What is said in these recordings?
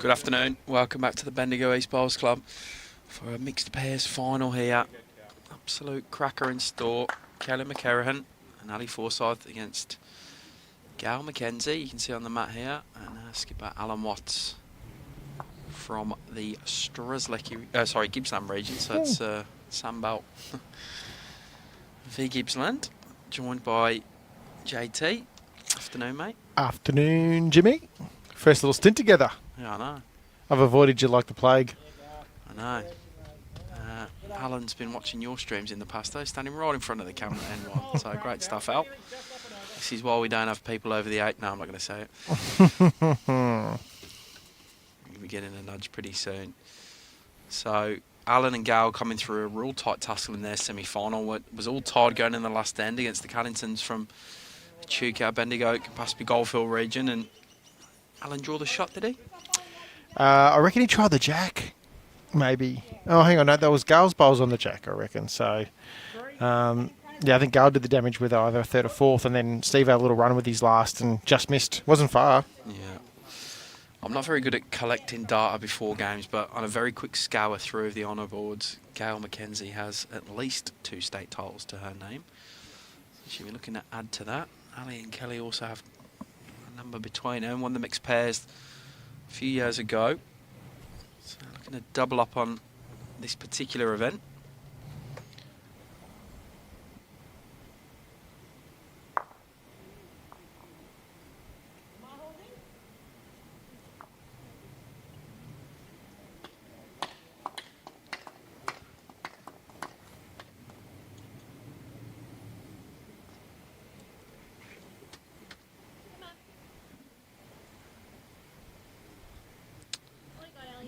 Good afternoon. Welcome back to the Bendigo East Bowls Club for a mixed pairs final here. Absolute cracker in store. Kelly McKERIHEN and Ali FORSYTH against Gal McKenzie. You can see on the mat here, and skipper Alan Watts from the Gippsland region. So it's Sandbelt v Gippsland, joined by JT. Afternoon, mate. Afternoon, Jimmy. First little stint together. Yeah, I know. I've avoided you like the plague. I know. Alan's been watching your streams in the past, though, standing right in front of the camera at N1. So great stuff, Al. This is why we don't have people over the 8. No, I'm not going to say it. We'll be getting a nudge pretty soon. So Alan and Gal coming through a real tight tussle in their semi-final. It was all tied going in the last end against the Callingtons from Chuka, Bendigo, Campaspe Goldfield region. And Alan drew the shot, did he? I reckon he tried the jack, maybe. Oh, hang on, no, that was Gal's bowls on the jack, I reckon. So, yeah, I think Gal did the damage with either third or fourth, and then Steve had a little run with his last and just missed. Wasn't far. Yeah. I'm not very good at collecting data before games, but on a very quick scour through of the honour boards, Gail McKenzie has at least 2 state titles to her name. So she'll be looking to add to that. Ali and Kelly also have a number between them. Won the mixed pairs a few years ago. So looking to double up on this particular event.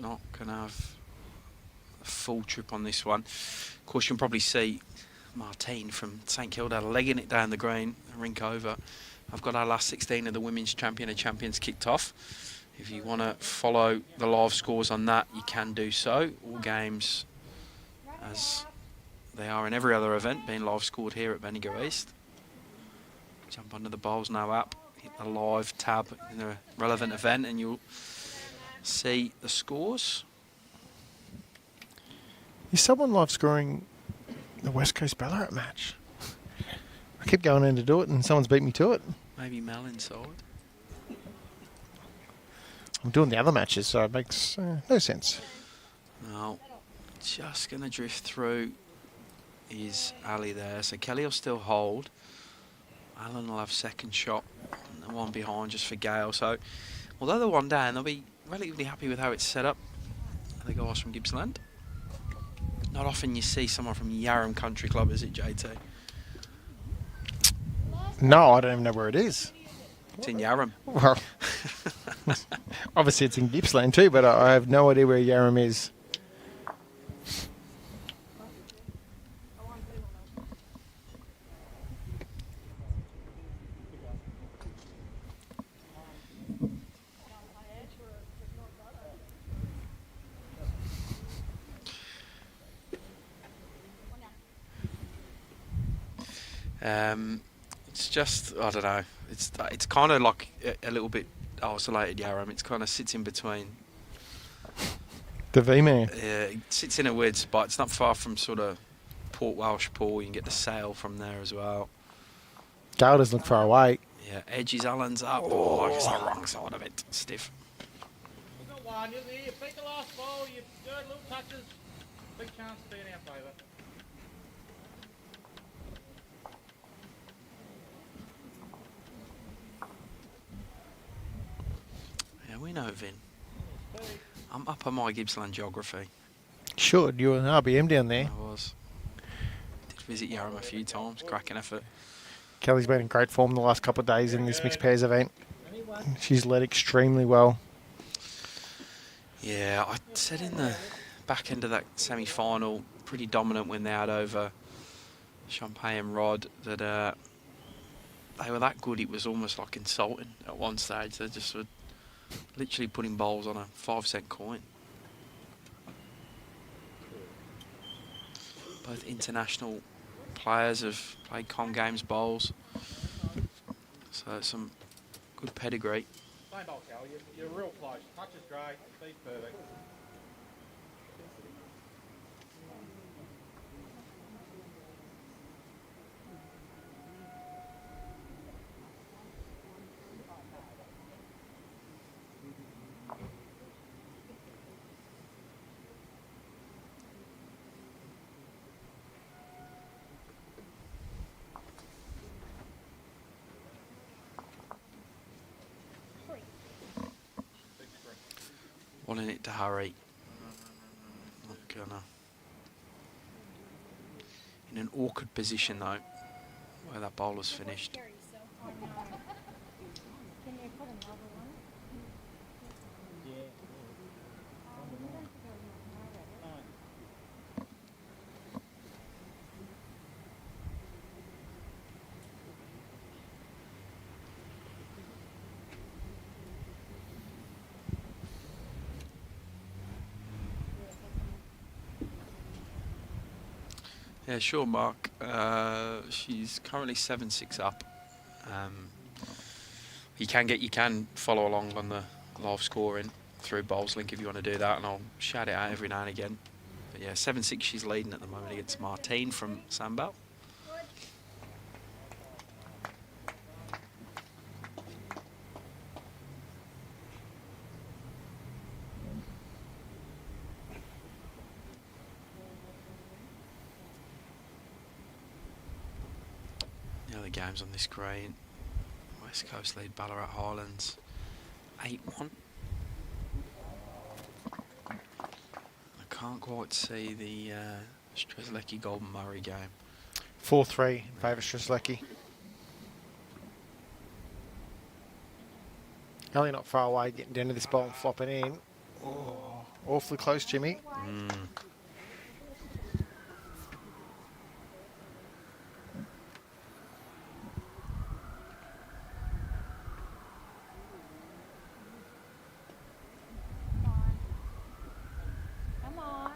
Not going to have a full trip on this one. Of course, you can probably see Martine from St Kilda legging it down the green, a rink over. I've got our last 16 of the Women's Champion and Champions kicked off. If you want to follow the live scores on that, you can do so. All games, as they are in every other event, being live scored here at Bendigo East. Jump onto the Bowls Now app, hit the live tab in the relevant event, and you'll see the scores. Is someone live scoring the West Coast Ballarat match? I keep going in to do it, and someone's beat me to it. Maybe Mel inside. I'm doing the other matches, so it makes no sense. No, just going to drift through is Ali there. So Kelly will still hold. Alan will have second shot, and the one behind just for Gale. So although they're one down, they'll be relatively happy with how it's set up. The guys from Gippsland. Not often you see someone from Yarram Country Club, is it, JT? No, I don't even know where it is. It's in Yarram. Well, obviously it's in Gippsland too, but I have no idea where Yarram is. It's just, I don't know, it's kind of like a little bit isolated Yarram. It's kind of sits in between. The V-Man. Yeah, it sits in a weird spot. It's not far from sort of Port Welsh Pool. You can get the sail from there as well. Gale doesn't look far away. Yeah, edges Alan's up. Oh, it's the wrong side of it. Stiff. We've got one. You beat the last ball. You do little touches. Big chance to be in our favour. We know Vin. I'm up on my Gippsland geography. Should. You're an RBM down there. I was. Did visit Yarram a few times. Cracking effort. Kelly's been in great form the last couple of days in this mixed pairs event. She's led extremely well. Yeah, I said in the back end of that semi-final, pretty dominant when they had over Champagne and Rod, that they were that good it was almost like insulting at one stage. They just were literally putting bowls on a 5-cent coin. Both international players have played Com Games bowls, so some good pedigree. Sandbelt, Cal. You're real close. Touch is great. Speed's perfect. Wanting it to hurry. Not gonna. In an awkward position though, where that bowler's finished. Can you put another one? Yeah, sure, Mark. She's currently 7-6 up. You can follow along on the live scoring through Bowls Link if you want to do that, and I'll shout it out every now and again. But yeah, 7-6 she's leading at the moment against Martine from Sandbelt. The other games on this green. West Coast lead Ballarat Highlands 8-1. I can't quite see the Strzelecki Golden Murray game. 4-3 in favour of Strzelecki. Ellie not far away, getting down to this bowl and flopping in. Oh, awfully close, Jimmy. Come on.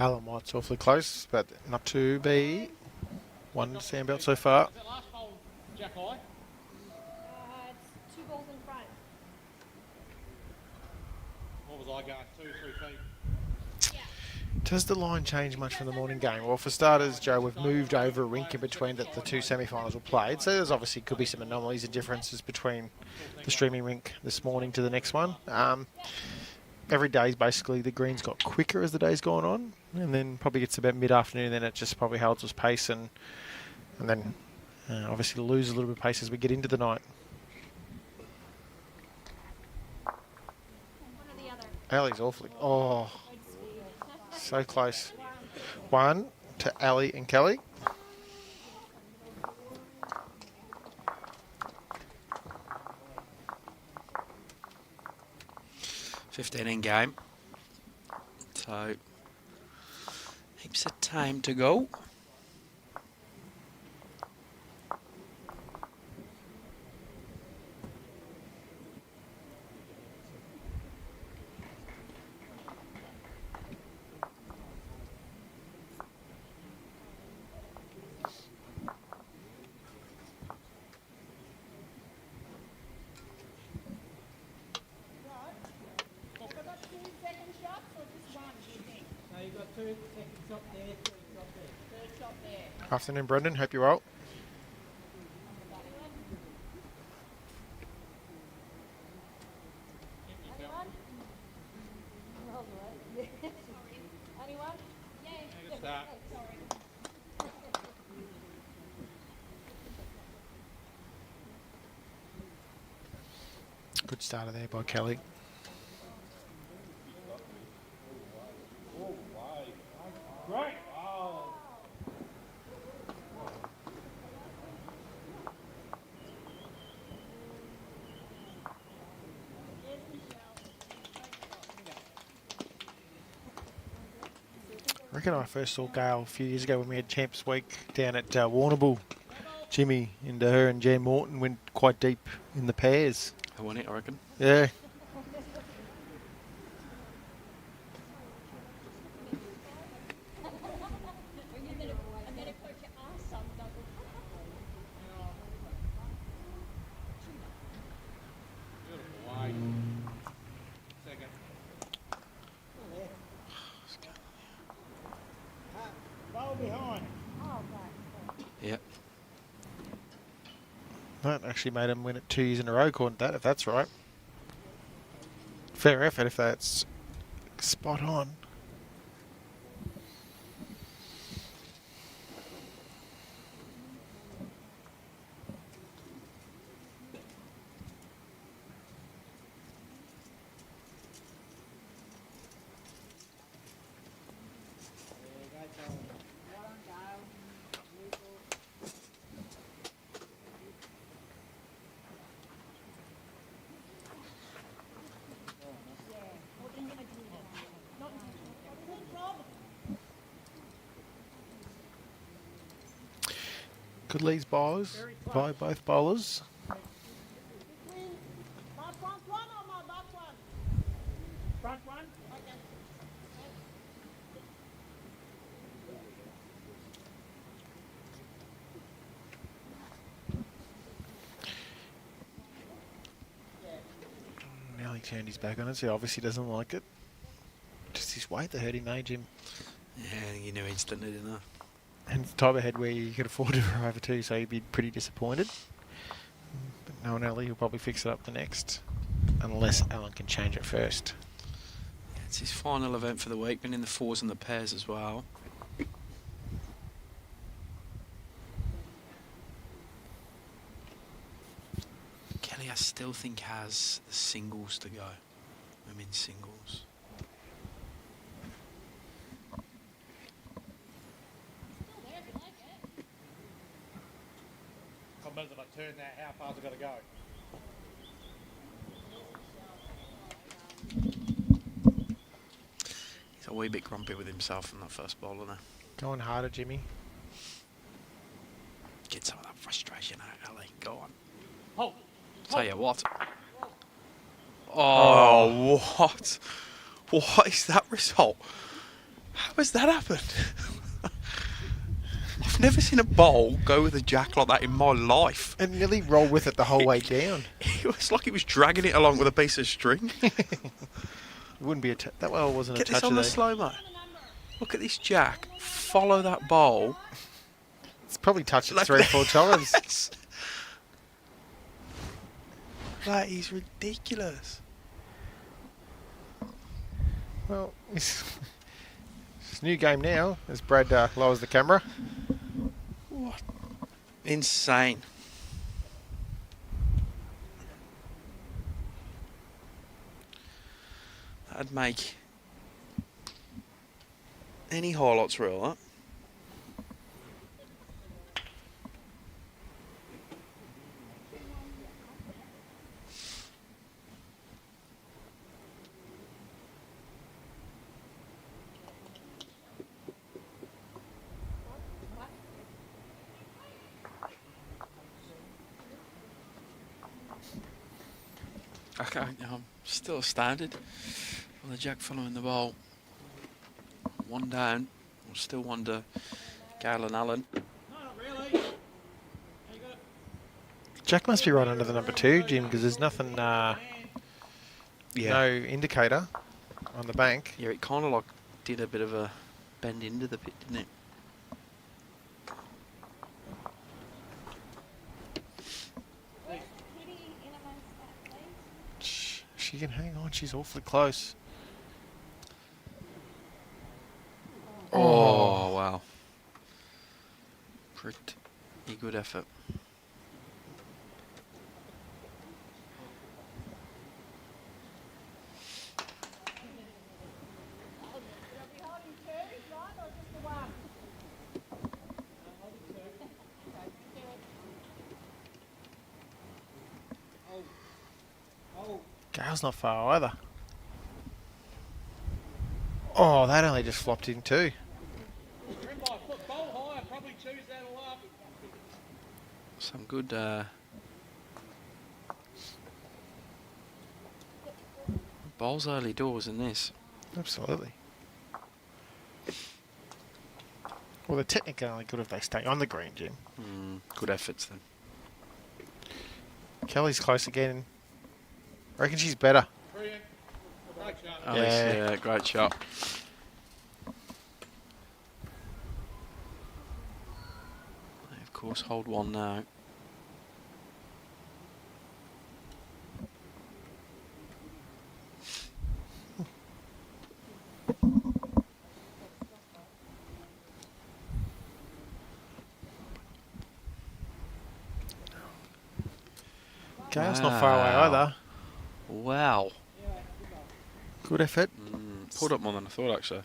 Alan White's awfully close, but not to be. One Sandbelt so far. Is that last bowl, Jack High? It's 2 balls in front. What was I going? 2-3 feet. Does the line change much from the morning game? Well, for starters, Joe, we've moved over a rink in between that the two semi-finals were played, so there's obviously could be some anomalies and differences between the streaming rink this morning to the next one. Every day's basically the greens got quicker as the day's gone on, and then probably gets about mid-afternoon, then it just probably holds its pace, and then obviously lose a little bit of pace as we get into the night. One or the other. Ali's awfully. Oh, so close. One to Ali and Kelly. In game. So heaps of time to go. No, you've got 2 second shot there, 3 shot there. 3rd shot there. Afternoon, Brendan. Hope you're well. Anyone? Good start. Good starter there by Kelly. Great. Oh. I reckon I first saw Gail a few years ago when we had Champs Week down at Warrnambool. Jimmy and her and Jan Morton went quite deep in the pairs. I won it, I reckon. Yeah. That actually made him win it 2 years in a row, according to that, if that's right. Fair effort if that's spot on. Good leads bowlers by both bowlers. Front one. Nearly turned his back on it, so he obviously doesn't like it. Just his weight that hurt him, eh, Jim? Yeah, I think you knew instantly, didn't I? And it's the type of head where you could afford to go over too, so he'd be pretty disappointed. But knowing Ellie, he'll probably fix it up the next, unless Alan can change it first. Yeah, it's his final event for the week, been in the fours and the pairs as well. Kelly, I still think, has the singles to go. Women's singles. Problem is, if I turn that, how far's it got to go? He's a wee bit grumpy with himself in that first bowl, isn't he? Going harder, Jimmy. Get some of that frustration out, Ali. Go on. Hold. Tell you what. Oh, what? What is that result? How has that happened? I've never seen a bowl go with a jack like that in my life. And nearly rolled with it the whole way down. It was like he was dragging it along with a piece of string. It wouldn't be a that well wasn't Get a this touch on of the slow-mo. Look at this jack. Follow that bowl. It's probably touched it Like 3 or 4 times. this. That is ridiculous. Well, it's a new game now as Brad lowers the camera. What? Insane. That'd make any highlights reel, that. Okay, I'm still astounded on the jack following the ball. One down. I still wonder, Gale and Allen. No, not really. There you go. Jack must be right under the number 2, Jim, because there's nothing, no indicator on the bank. Yeah, it kind of like did a bit of a bend into the pit, didn't it? She can hang on, she's awfully close. Oh, wow. Pretty good effort. Gale's not far either. Oh, that only just flopped in too. Trim by a foot bowl higher, probably choose that all up. Some good bowls early doors in this. Absolutely. Well, they're technically good if they stay on the green, Jim. Good efforts then. Kelly's close again. I reckon she's better. Brilliant. Great shot. Alice, Yeah. yeah, great shot. They of course hold one now. Gale's not far away Wow. either. Wow. Good effort. Pulled up more than I thought, actually.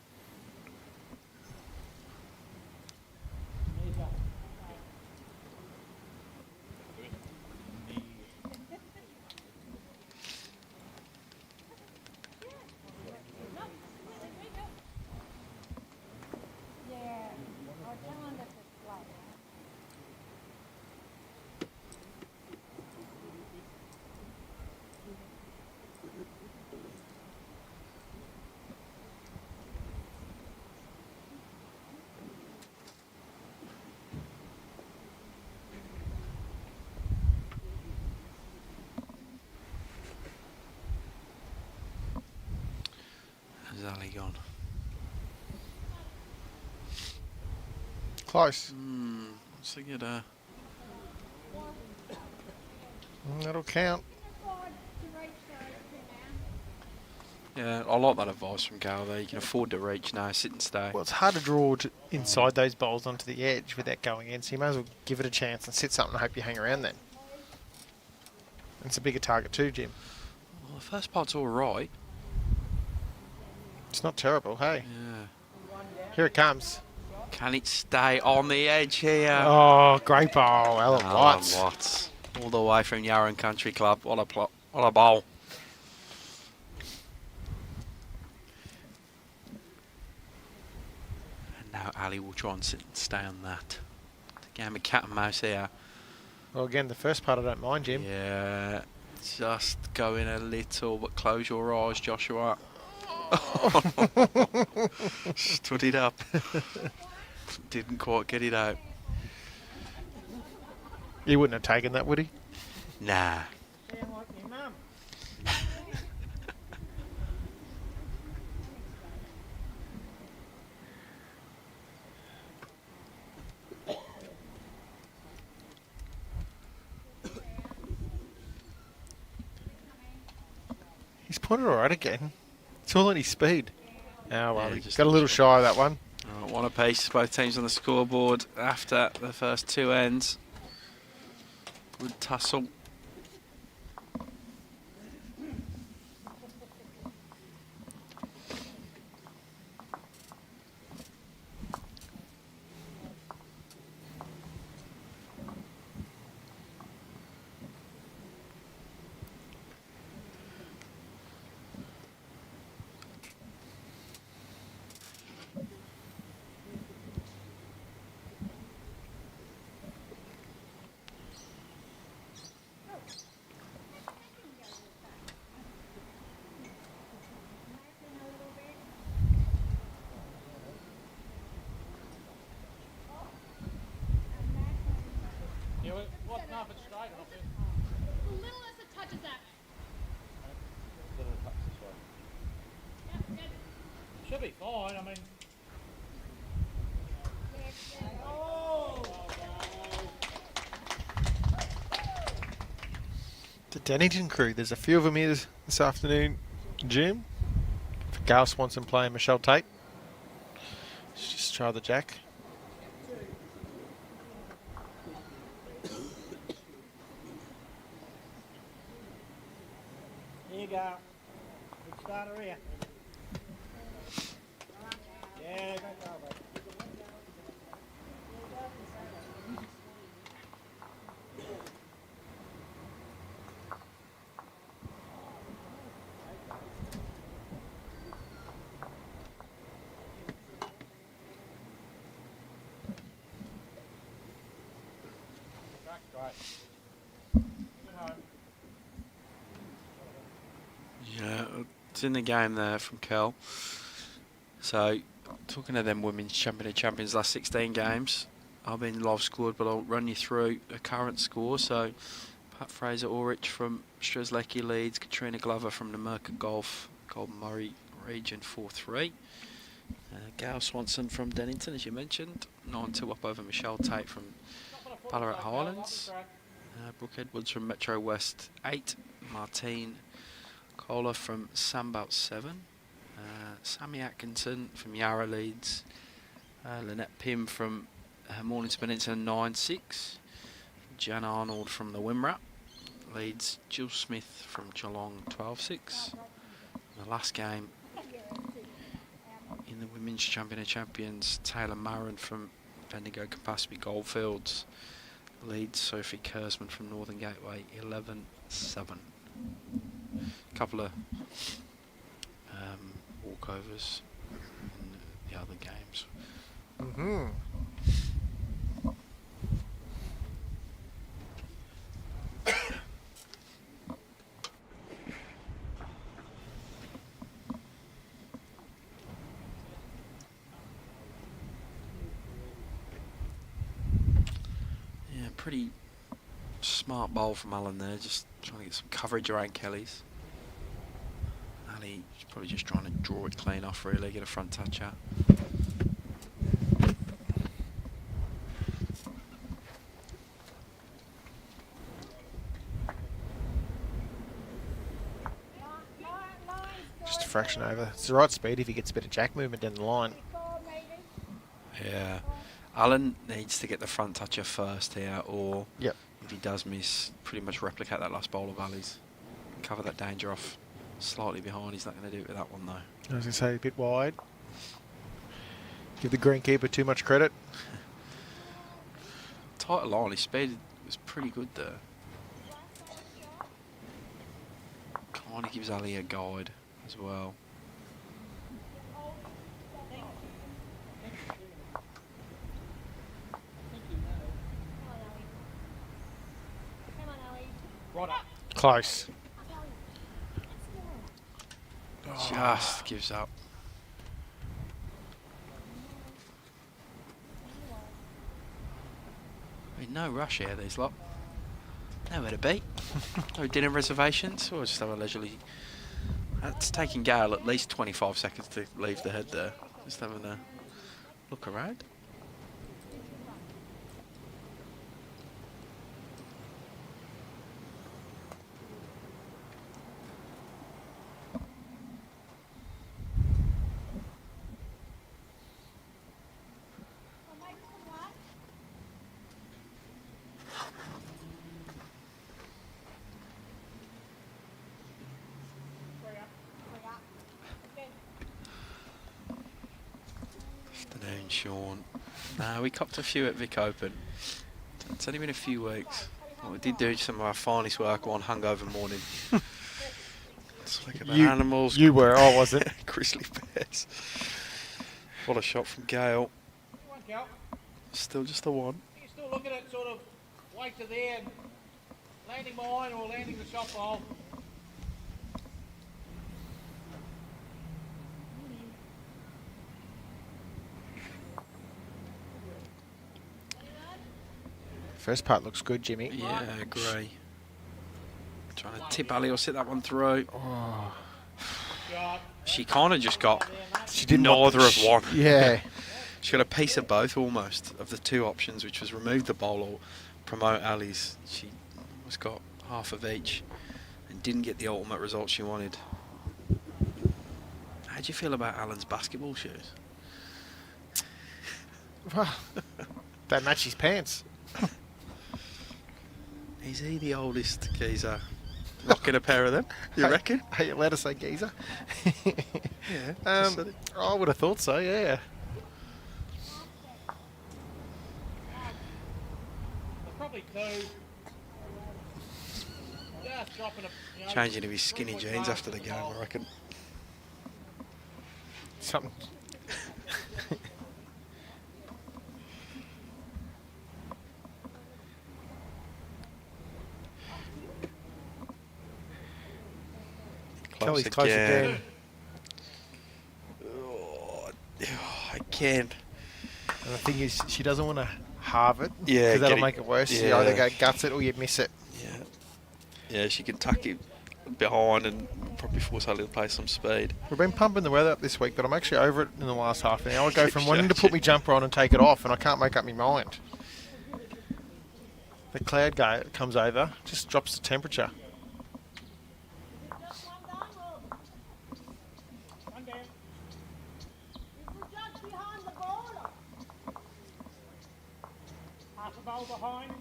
Yeah. I'll tell him that it's flat. How's Ali gone? Close. Let's get That'll count. Yeah, I like that advice from Gal there. You can afford to reach now, sit and stay. Well, it's hard to draw inside those bowls onto the edge without going in, so you may as well give it a chance and sit something and hope you hang around then. It's a bigger target too, Jim. Well, the first part's all right. It's not terrible, hey. Yeah. Here it comes. Can it stay on the edge here? Oh, great bowl, Alan Watts. Watts. All the way from Yarran Country Club. What a bowl. And now Ali will try and sit and stay on that. Game of cat and mouse here. Well, again, the first part I don't mind, Jim. Yeah. Just go in a little, but close your eyes, Joshua. Stood it up. Didn't quite get it out. He wouldn't have taken that, would he? Nah. Sound like your mum. He's put it all right again. It's all in his speed. Oh, well, Yeah, he just got a little shy of that one. One apiece, both teams on the scoreboard after the first two ends. Good tussle. Yeah, what's half it straight or not? The little as it touches that. Should be fine, I mean. The Dennington crew, there's a few of them here this afternoon. Jim, for Gal Swanson playing Michelle Tate. Let's just try the jack. Here you go. Good starter here. Yeah, don't go, mate. Right. Good home. Yeah, it's in the game there from Kel. So, talking to them women's champions last 16 games. I've been live scored, but I'll run you through a current score. So, Pat Fraser-Ulrich from Strzelecki leads, Katrina Glover from the Merca Golf, Golden Murray region 4-3. Gail Swanson from Dennington, as you mentioned, 9-2 up over Michelle Tate from Ballarat Highlands. Brooke Edwards from Metro West 8. Martine Kohler from Sandbelt 7. Sammy Atkinson from Yarra leads. Lynette Pym from Mornington Peninsula 9-6. Jan Arnold from the Wimmera leads Jill Smith from Geelong 12-6. The last game in the Women's Champion of Champions, Taylor Marin from Bendigo Campaspe Goldfields leads Sophie Kersman from Northern Gateway 11-7. A couple of walkovers in the other games. Mm-hmm. Yeah, pretty smart bowl from Alan there, just trying to get some coverage around Kelly's. Ali is probably just trying to draw it clean off, really, get a front touch out. Just a fraction over. It's the right speed if he gets a bit of jack movement down the line. Yeah. Alan needs to get the front toucher first here, or Yep. if he does miss, pretty much replicate that last bowl of Ali's. Cover that danger off slightly behind. He's not going to do it with that one, though. I was going to say a bit wide. Give the greenkeeper too much credit. Tighter line, his speed was pretty good there. Kind of gives Ali a guide as well. Right up. Close. Just gives up. I mean, no rush here, these lot. Nowhere to be. No dinner reservations. Or just have a leisurely. It's taking Gail at least 25 seconds to leave the head there. Just having a look around. Afternoon, Sean. We copped a few at Vic Open. It's only been a few weeks. Well, we did do some of our finest work one hungover morning. Let's look at the animals. You were, I wasn't. Grizzly bears. What a shot from Gale. Come on, Cal. Still just the one. You can still look at it sort of way to there and landing mine or landing the shot bowl. First part looks good, Jimmy. Yeah, I agree. Trying to tip Ali or sit that one through. Oh. Shot. She kind of just got She didn't want neither the of one. Yeah. She got a piece of both almost, of the two options, which was remove the bowl or promote Ali's. She was got half of each and didn't get the ultimate result she wanted. How do you feel about Alan's basketball shoes? They match his pants. Is he the oldest geezer rocking a pair of them, you reckon? Are you allowed to say geezer? Yeah. just said it. I would have thought so, yeah. There's probably two. Just dropping a, you know, Changing of his skinny jeans after the game, I reckon. Something. Kelly's close again. Oh, again. And the thing is, she doesn't want to halve it. Yeah, Because that'll get it- make it worse. You yeah. either go guts it or you miss it. Yeah. Yeah, she can tuck it behind and probably force Ali to play some speed. We've been pumping the weather up this week, but I'm actually over it in the last half an hour. I go from Keeps wanting to changing. put my jumper on and take it off, and I can't make up my mind. The cloud comes over, just drops the temperature. one down. Half a bowl behind.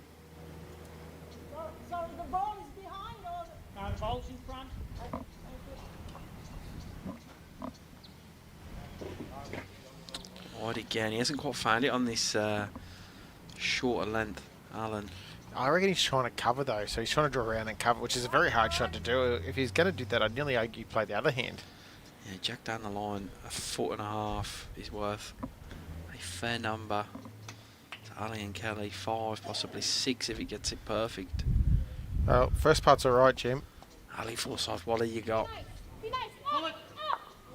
Sorry, the ball is behind bowls in front. Wide again. He hasn't quite found it on this shorter length, Alan. I reckon he's trying to cover though, so he's trying to draw around and cover, which is a very hard shot to do. If he's going to do that, I'd nearly argue play the other hand. Yeah, jack down the line, 1.5 is worth a fair number to Ali and Kelly. 5, possibly 6 if he gets it perfect. Well, first part's all right, Jim. Ali Forsyth, what do you got? Pull it.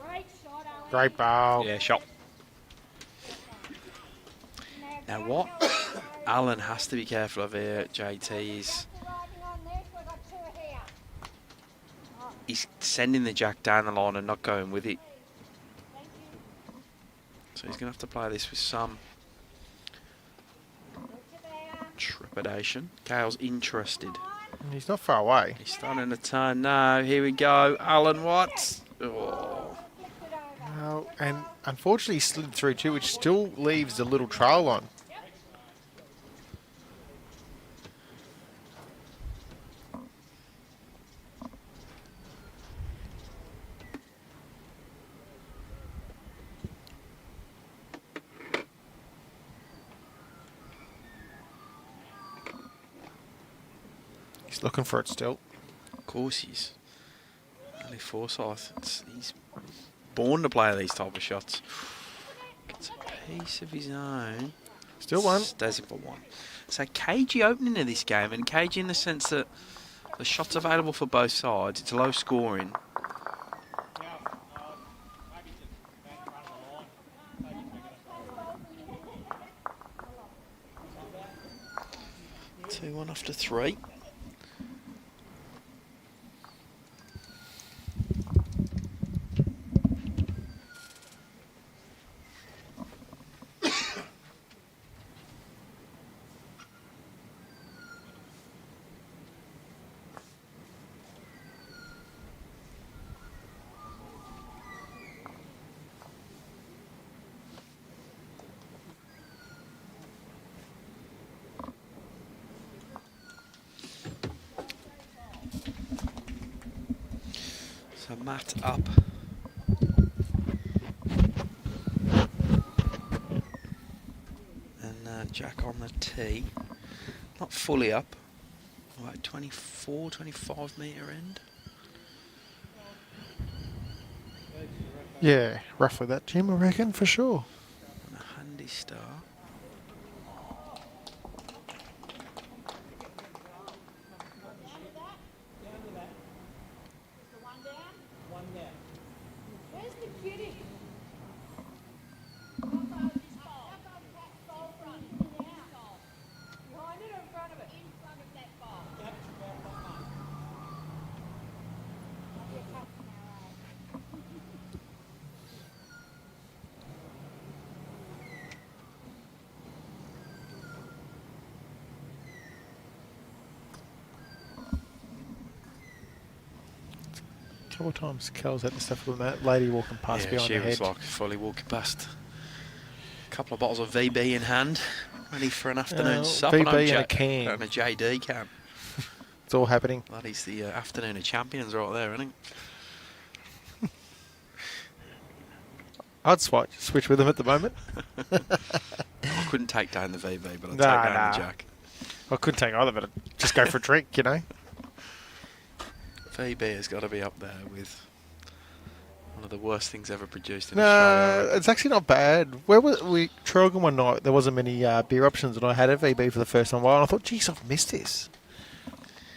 Great shot, Alan. Great bowl. Yeah, shot. Now what Alan has to be careful of here, JT, is he's sending the jack down the line and not going with it. So he's going to have to play this with some trepidation. Gale's interested. He's not far away. He's starting to turn now. Here we go. Alan Watts. Oh. Well, and unfortunately he slid through too, which still leaves the little trail on. He's looking for it still. Of course he's. Ali Forsyth. He's born to play these type of shots. Gets a piece of his own. Still one. Stays it for 1. So cagey opening of this game, and cagey in the sense that the shots available for both sides. It's low scoring. Maybe just back in front of the line. Maybe 2-1 after 3. So Matt up. And Jack on the tee. Not fully up. About 24, 25 metre end. Yeah, roughly that, Jim, I reckon, for sure. And a handy star. Where's the kitty? Behind it or in front of it? In front of that ball. A couple of times Kel's had the stuff with that lady walking past Yeah, behind she the was hedge. like fully walking past. A couple of bottles of VB in hand, ready for an afternoon sup. VB and I'm in a Jack- can. And a JD can. It's all happening. That is the afternoon of champions right there, isn't it? I'd switch with him at the moment. I couldn't take down the VB, but I'd Nah, take down nah. the Jack. I couldn't take either, but I'd just go for a drink, you know. VB has got to be up there with one of the worst things ever produced in No, Australia. it's actually not bad. Where was we? Trogan one night, there wasn't many beer options, and I had a VB for the first time in a while, and I thought, geez, I've missed this.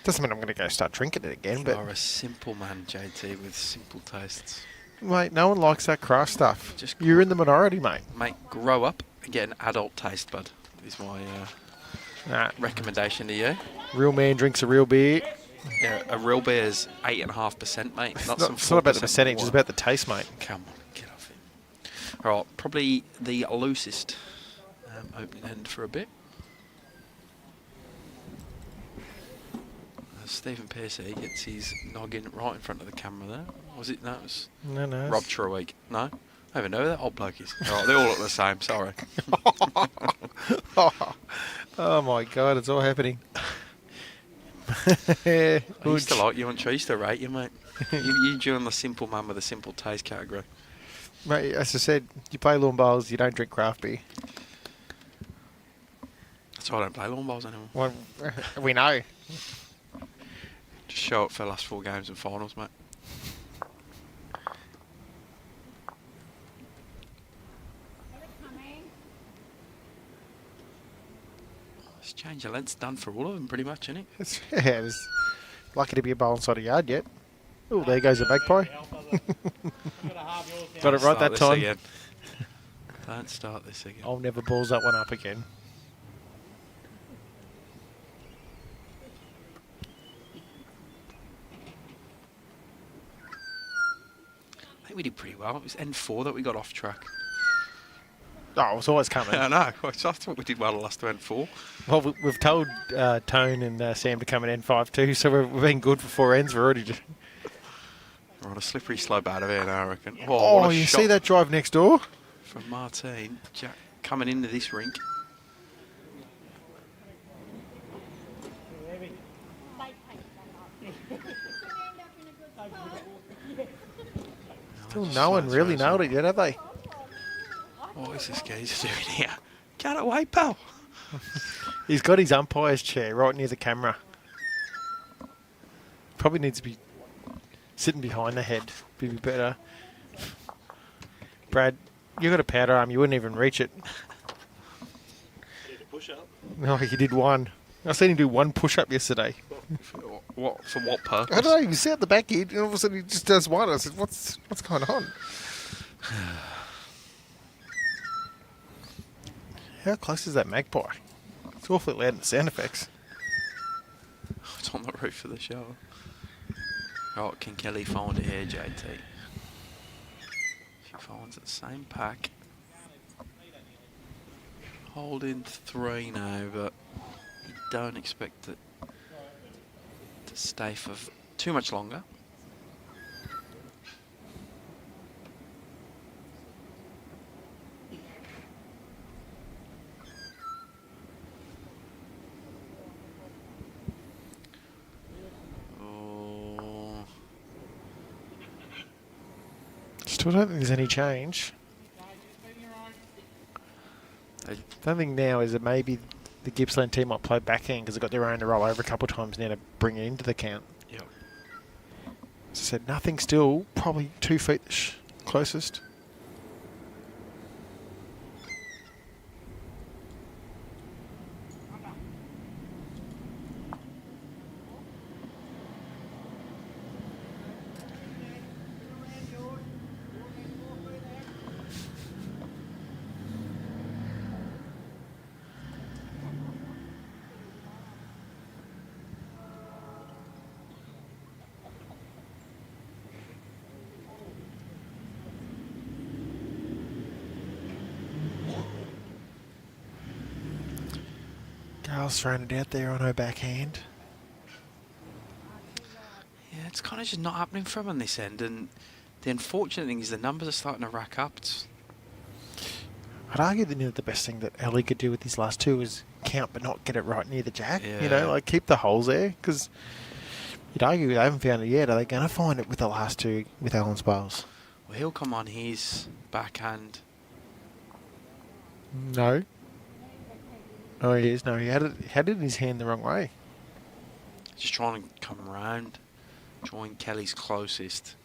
Doesn't mean I'm going to go start drinking it again, You but are a simple man, JT, with simple tastes. mate, no one likes that craft stuff. Just You're in the minority, mate. Mate, grow up and get an adult taste bud, is my Nah, recommendation to you. real man drinks a real beer. Yeah, a real beer is 8.5%, mate. Not some It's not about the 4% percentage, it's water. about the taste, mate. Come on, get off it. All right, probably the loosest opening end for a bit. As Stephen Pearcey gets his noggin right in front of the camera there. Was it? No, it was No. Rob Treweek. No? I don't even know who that old bloke is. All right, they all look the same, sorry. Oh my God, it's all happening. I used to Good. like you on tree, used to rate you, mate. you join the simple man with a simple taste category. Mate, as I said, you play lawn bowls, you don't drink craft beer. That's why I don't play lawn bowls anymore. Well, we know. Just show up for the last 4 games and finals, mate. This change of length's done for all of them, pretty much, isn't it? It's lucky to be a bowl inside a yard yet. Oh, there goes a magpie. Got it right that time. Again. Don't start this again. I'll never balls that one up again. I think we did pretty well. It was N4 that we got off track. Oh, it was always coming. I know. I thought we did well the last N4. Well, we've told Tone and Sam to come in N5 too, so we've been good for 4 ends. We're already just... We're on a slippery slope out of here now, I reckon. Oh, what a you shot see that drive next door? from Martine. Jack coming into this rink. Still no one really nailed it yet, have they? What is this geezer doing here? Get away, pal. He's got his umpire's chair right near the camera. Probably needs to be sitting behind the head. Be better. Brad, you got a powder arm. You wouldn't even reach it. Did a push-up. No, he did one. I seen him do one push-up yesterday. What for? What purpose? I don't know. You see out the back end, and all of a sudden he just does one. I said, "What's going on?" How close is that magpie? It's awfully loud in the sound effects. It's on the roof of the shower. Oh, can Kelly find it here, JT? She finds the same pack. Holding 3 now, but you don't expect it to stay for too much longer. Oh, Still don't think there's any change. they, The only thing now is that maybe the Gippsland team might play backhand because they've got their own to roll over a couple of times now to bring it into the count. yep. As I said, nothing still, probably 2 feet closest. Carl's throwing it out there on her backhand. Yeah, it's kind of just not happening for him on this end, and the unfortunate thing is the numbers are starting to rack up. I'd argue that the best thing that Ellie could do with these last 2 is count but not get it right near the jack. You Yeah. know, like keep the holes there because you'd argue they haven't found it yet. Are they going to find it with the last 2 with Alan's bowls? Well, he'll come on his backhand. No. Oh, he is. No, he had it in his hand the wrong way. Just trying to come around, join Kelly's closest.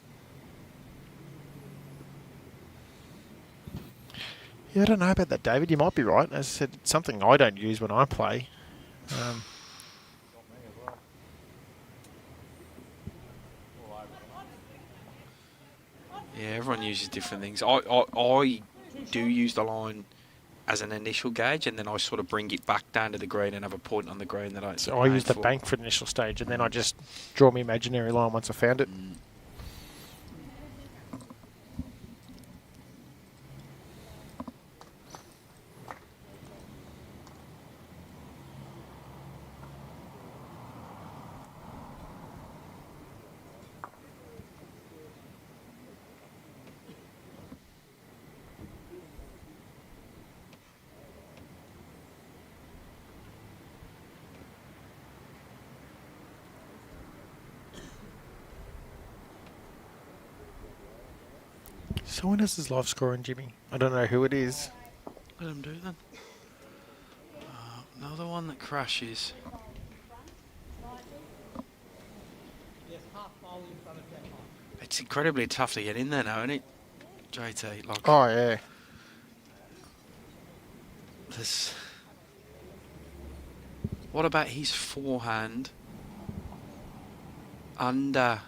Yeah, I don't know about that, David. You might be right. As I said, it's something I don't use when I play. Yeah, everyone uses different things. I do use the line as an initial gauge, and then I sort of bring it back down to the green and have a point on the green that I. So I use the bank for the initial stage, and then I just draw my imaginary line once I found it. Someone else is live scoring, Jimmy. I don't know who it is. Let him do then. Another one that crashes. Yes, half bowl in front of Jack High. It's incredibly tough to get in there now, isn't it? JT, like Oh, yeah. this. What about his forehand? Under.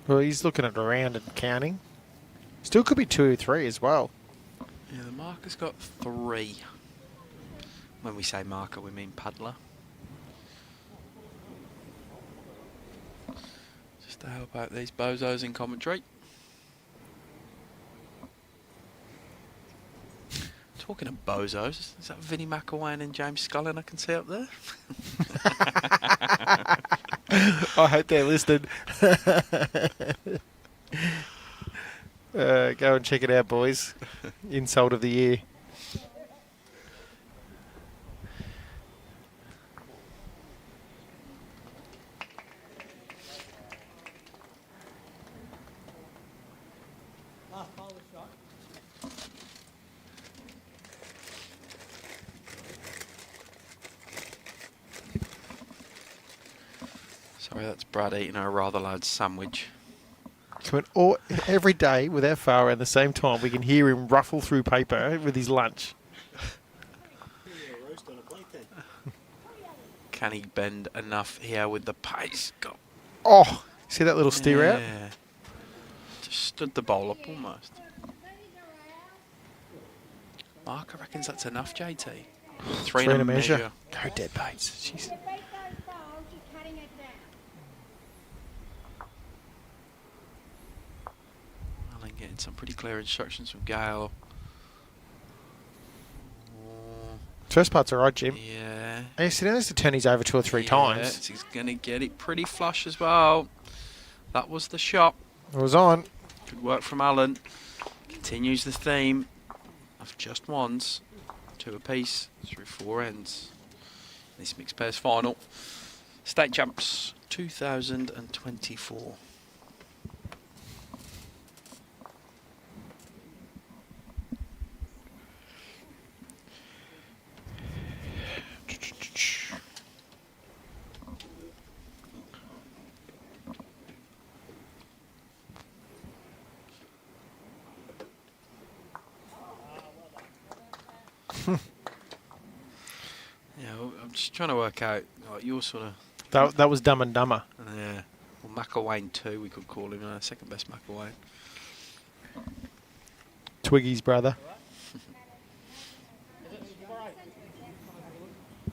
Well, he's looking at around and counting. Still could be 2 or 3 as well. Yeah, the marker's got 3. When we say marker, we mean paddler. Just to help out these bozos in commentary. Talking of bozos, is that Vinnie McElwain and James Scullin I can see up there? I hope they're listed. Go and check it out, boys. Insult of the year. Last bowl is shot. Sorry, that's Brad eating a rather large sandwich. Every day, without fail, around the same time, we can hear him ruffle through paper with his lunch. Can he bend enough here with the pace? God. Oh, see that little steer out? Yeah. Just stood the bowl up almost. Mark, I reckons that's enough, JT. 3 and a measure. Go dead, Bates. Jeez. To beat those bowls, you're cutting it down. Well, I'm getting some pretty clear instructions from Gail. First part's all right, Jim. Yeah. He has to turn his over 2 or 3 times. He's going to get it pretty flush as well. That was the shot. It was on. Good work from Alan. Continues the theme of just ones, 2 apiece through 4 ends. This mixed pairs final. State champs 2024. Yeah, well, I'm just trying to work out like your sort of. That was Dumb and Dumber. Yeah. Well, McElwain 2, we could call him. Second best McElwain. Twiggy's brother.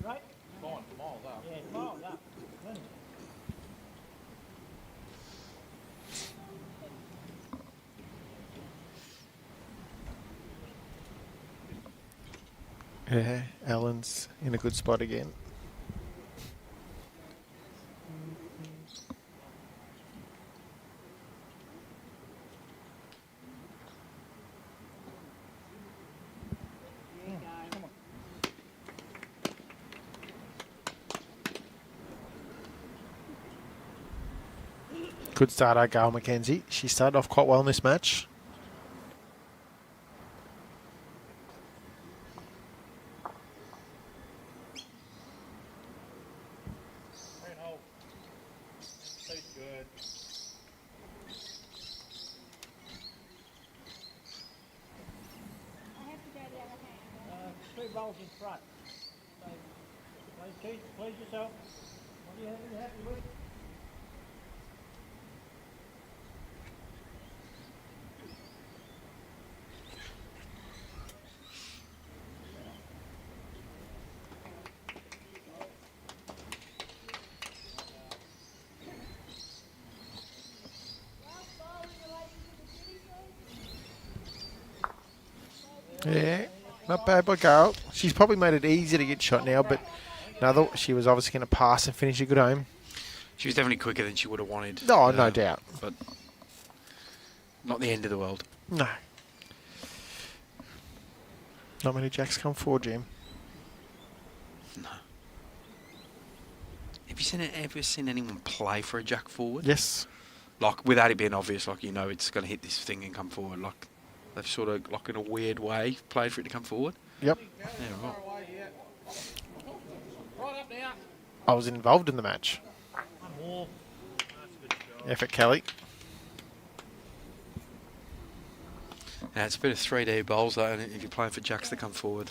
Right? Gone, miles up. Yeah, miles up. Yeah, Alan's in a good spot again. Good start, our girl, McKenzie. She started off quite well in this match. Green hole. Two's good. I have to go the other hand. 2 bowls in front. So, please yourself. What are you happy with? Yeah, not bad by Carl. She's probably made it easy to get shot now, but she was obviously going to pass and finish a good home. She was definitely quicker than she would have wanted. Oh, no doubt. But not the end of the world. No. Not many jacks come forward, Jim. No. Have you ever seen anyone play for a jack forward? Yes. like without it being obvious, like you know it's going to hit this thing and come forward. Like they've sort of, like in a weird way, played for it to come forward. Yep. Yeah, right. Far away, yeah. Right up now. I was involved in the match. One more. That's a good shot. Effort, Kelly. Yeah, it's a bit of 3D bowls though, and if you're playing for jacks to come forward.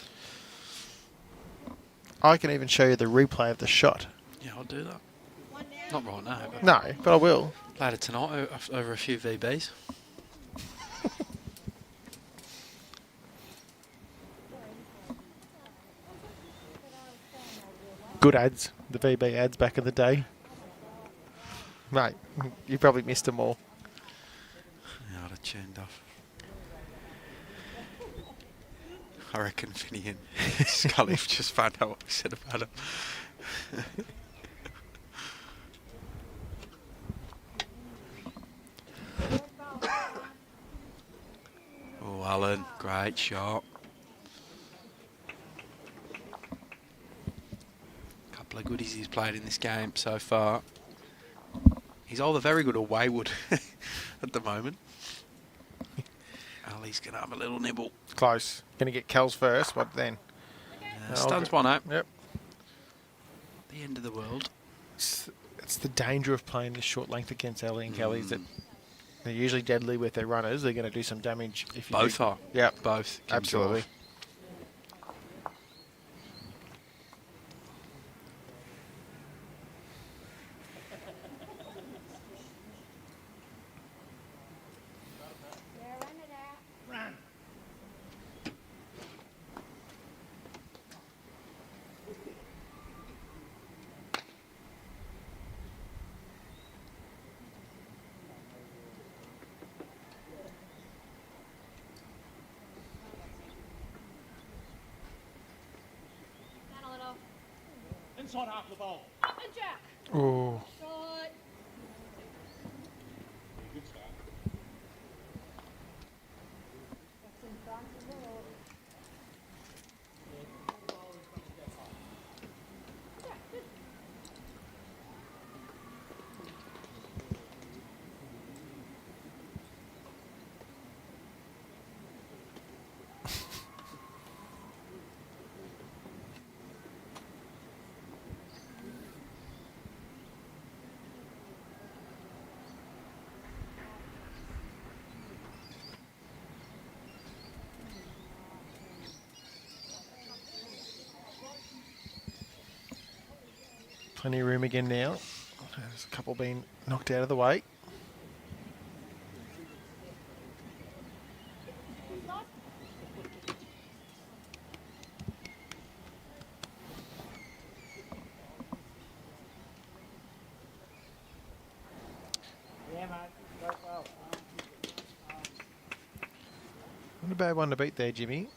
I can even show you the replay of the shot. Yeah, I'll do that. Not right now, but No, but I will. later tonight over a few VBs. Good ads. The VB ads back in the day. Mate, you probably missed them all. Yeah, I'd have tuned off. I reckon Finney and Scully have just found out what we said about him. Oh, Alan, great shot. Couple of goodies he's played in this game so far. He's either very good or wayward at the moment. Ali's going to have a little nibble. Close. Going to get Kells first. What then? Stuns one out. Yep. The end of the world. It's the danger of playing this short length against Ellie and Kelly is that they're usually deadly with their runners. They're going to do some damage if you Both are. Yep. Both. can Absolutely. drive. Yeah, run it out. Run. Down a little. Inside half the bowl. Good jack. Oh. Short. Good start. That's in front of the wall. Plenty of room again now. There's a couple being knocked out of the way. Yeah, mate. Go well. Not a bad one to beat there, Jimmy.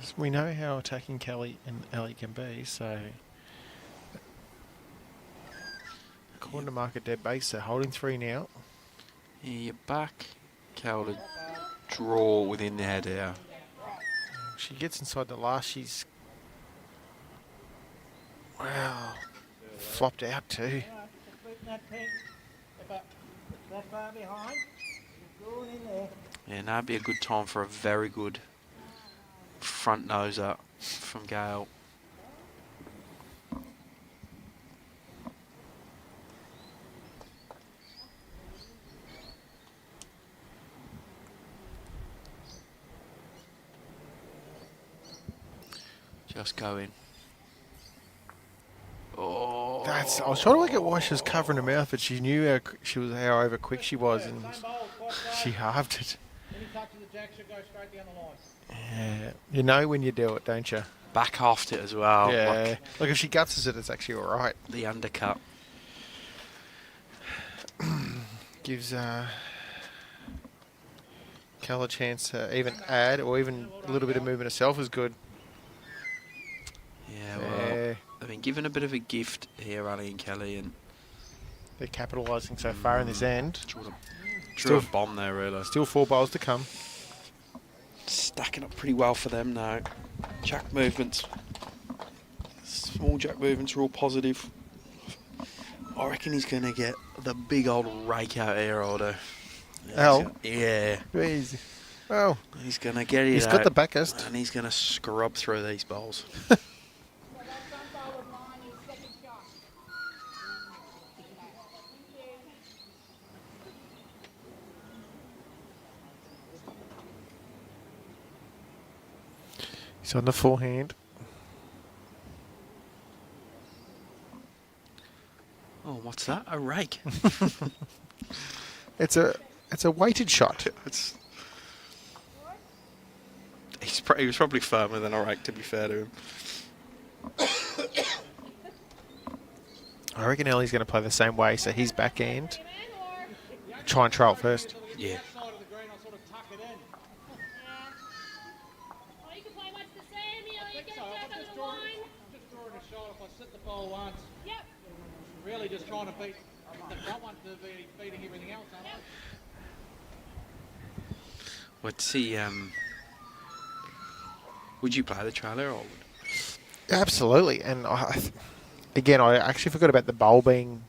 As we know how attacking Kelly and Ellie can be, so according to market dead base, they're holding 3 now. Yeah, you're back. Cal to draw within the head here. She gets inside the last. She's wow, flopped out too. Right, just beating that peg. If it's that far behind, you're going in there. Yeah, now would be a good time for a very good front noser from Gale. Just go in. Oh, That's. I was trying to work out why she was covering her mouth, but she knew how over quick she was, and Same bowl, quite she close. halved it. Any touch of the jack should go straight down the line. Yeah, you know when you do it, don't you? back halved it as well. Yeah. Like if she gutses it, it's actually all right. Like the undercut. Gives Cal a chance to even add or even a little bit of movement herself is good. Yeah, well, Yeah. they've been given a bit of a gift here, Ali and Kelly, and They're capitalising so far in this end. drew a bomb there, really. Still 4 bowls to come. Stacking up pretty well for them now. Jack movements. Small jack movements are all positive. I reckon he's going to get the big old rake out here, Aldo. Al? Yeah. Easy. Well, He's going to get it he's out, got the backest. and he's going to scrub through these bowls. So that front bowl was mine, his second shot. He's on the forehand. Oh, what's that? A rake. It's a weighted shot. He was probably firmer than a rake, to be fair to him. I reckon Ellie's going to play the same way, so he's backhand. Try and trial first. Yeah. Side of the green, I sort of tuck it in. Oh, you can play what's the same, you I get think it so. back I'm on just the drawing, line. just drawing a shot. If I sit the ball once, Yep. really just trying to beat the front one to be beating everything else, aren't I? What's he, would you play the trailer or would? Absolutely. And again, I actually forgot about the bowl being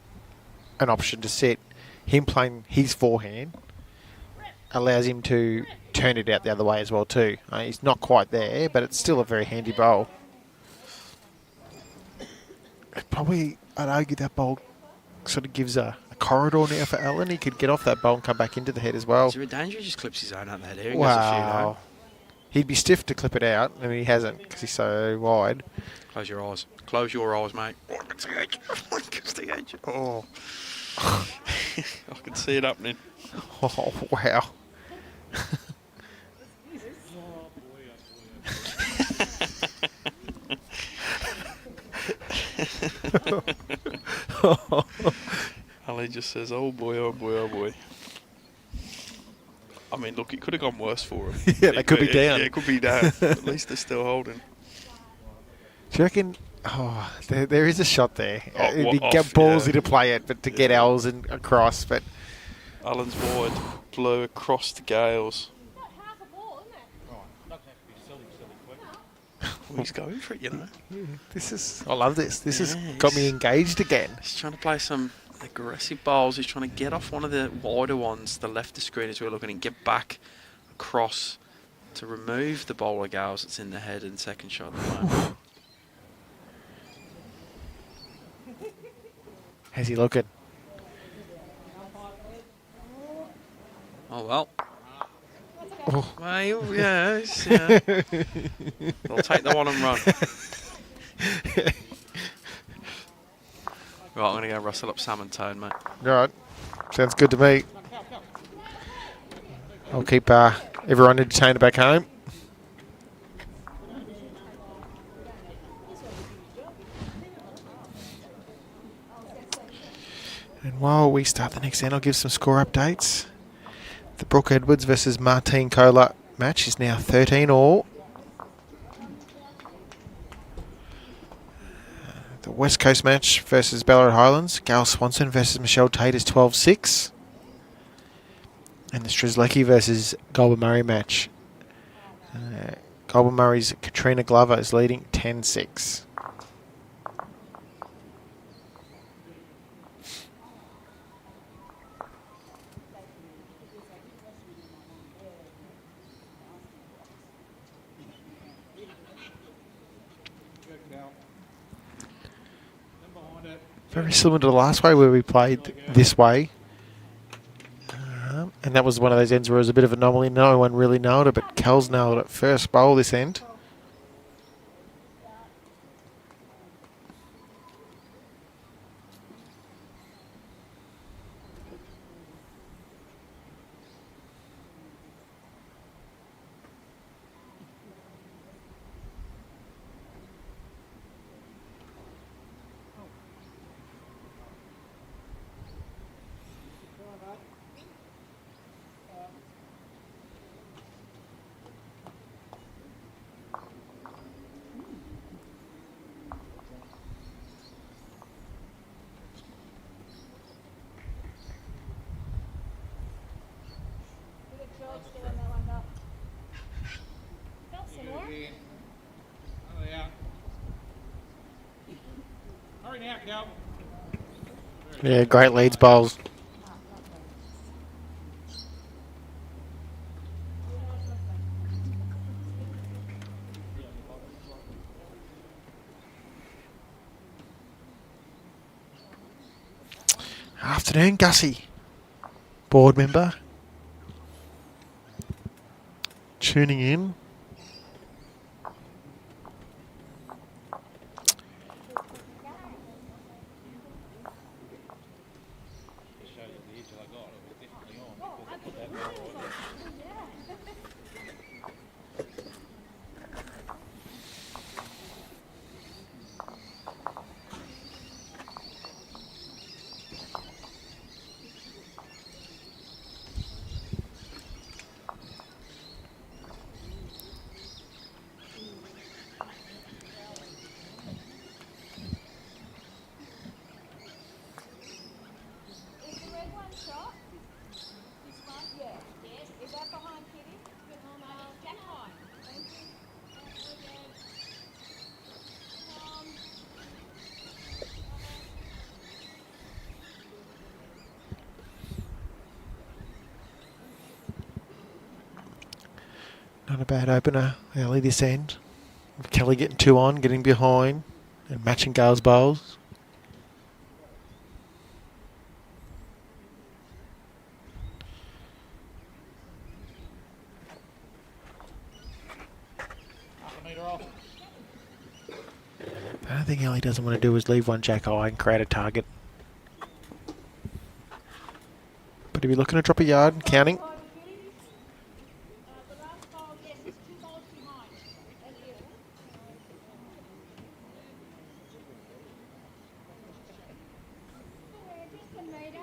an option to set. Him playing his forehand allows him to turn it out the other way as well too. He's not quite there, but it's still a very handy bowl. Probably, I'd argue that bowl sort of gives a corridor now for Alan. He could get off that bowl and come back into the head as well. Is there a danger he just clips his own out the head here and goes a few Wow. down? He'd be stiff to clip it out, and he hasn't because he's so wide. Close your eyes. Close your eyes, mate. Oh, it's the edge. It's the edge. Oh. I can see it happening. Oh, wow. Ali just says, oh boy, oh boy, oh boy. I mean, look, it could have gone worse for him. Yeah, they could be down. Yeah, it could be down. At least they're still holding. Do you reckon? Oh, there is a shot there. Oh, It'd what be off, get ballsy yeah. to play it, but to get Yeah. L's and across. But Alan's wide. Blew across the gales. Not half a ball, isn't it? Right, doesn't have to be silly quick. Well, he's going for it, you know. this is. I love this. This has Yeah, got me he's- engaged again. He's trying to play some aggressive bowls. He's trying to get off one of the wider ones, the left of screen as we're looking, and get back across to remove the bowler gales that's in the head in second shot at the moment. How's he looking? Oh well. Oh. Well, yeah, yeah. They'll take the one and run. Right, I'm going to go rustle up salmon tone, mate. Right. Sounds good to me. I'll keep everyone entertained back home. And while we start the next end, I'll give some score updates. The Brooke Edwards versus Martine Kohler match is now 13-all. The West Coast match versus Ballarat Highlands, Gail Swanson versus Michelle Tate is 12-6. And the Strzelecki versus Goulburn Murray match. Goulburn Murray's Katrina Glover is leading 10-6. Good, Cal. Then behind it. Very similar to the last way where we played this way. And that was one of those ends where it was a bit of an anomaly. No one really nailed it, but Kel's nailed it first bowl this end. Felt some more. Again. Hurry out. Hurry now, Cal. Yeah, great leads bowls. Afternoon, Gussie. Board member. Tuning in. Is the red one shot? This one? Yeah. Yes. Is that behind Kitty? Jack high. Thank you. Not a bad opener early this end. Kelly getting 2 on, getting behind, and matching Gale's bowls. Half a metre off. The only thing Ellie doesn't want to do is leave one jack high and create a target. But if you're looking to drop a yard and counting, The last ball, yes, it's 2 balls behind. Thank you. Just a metre.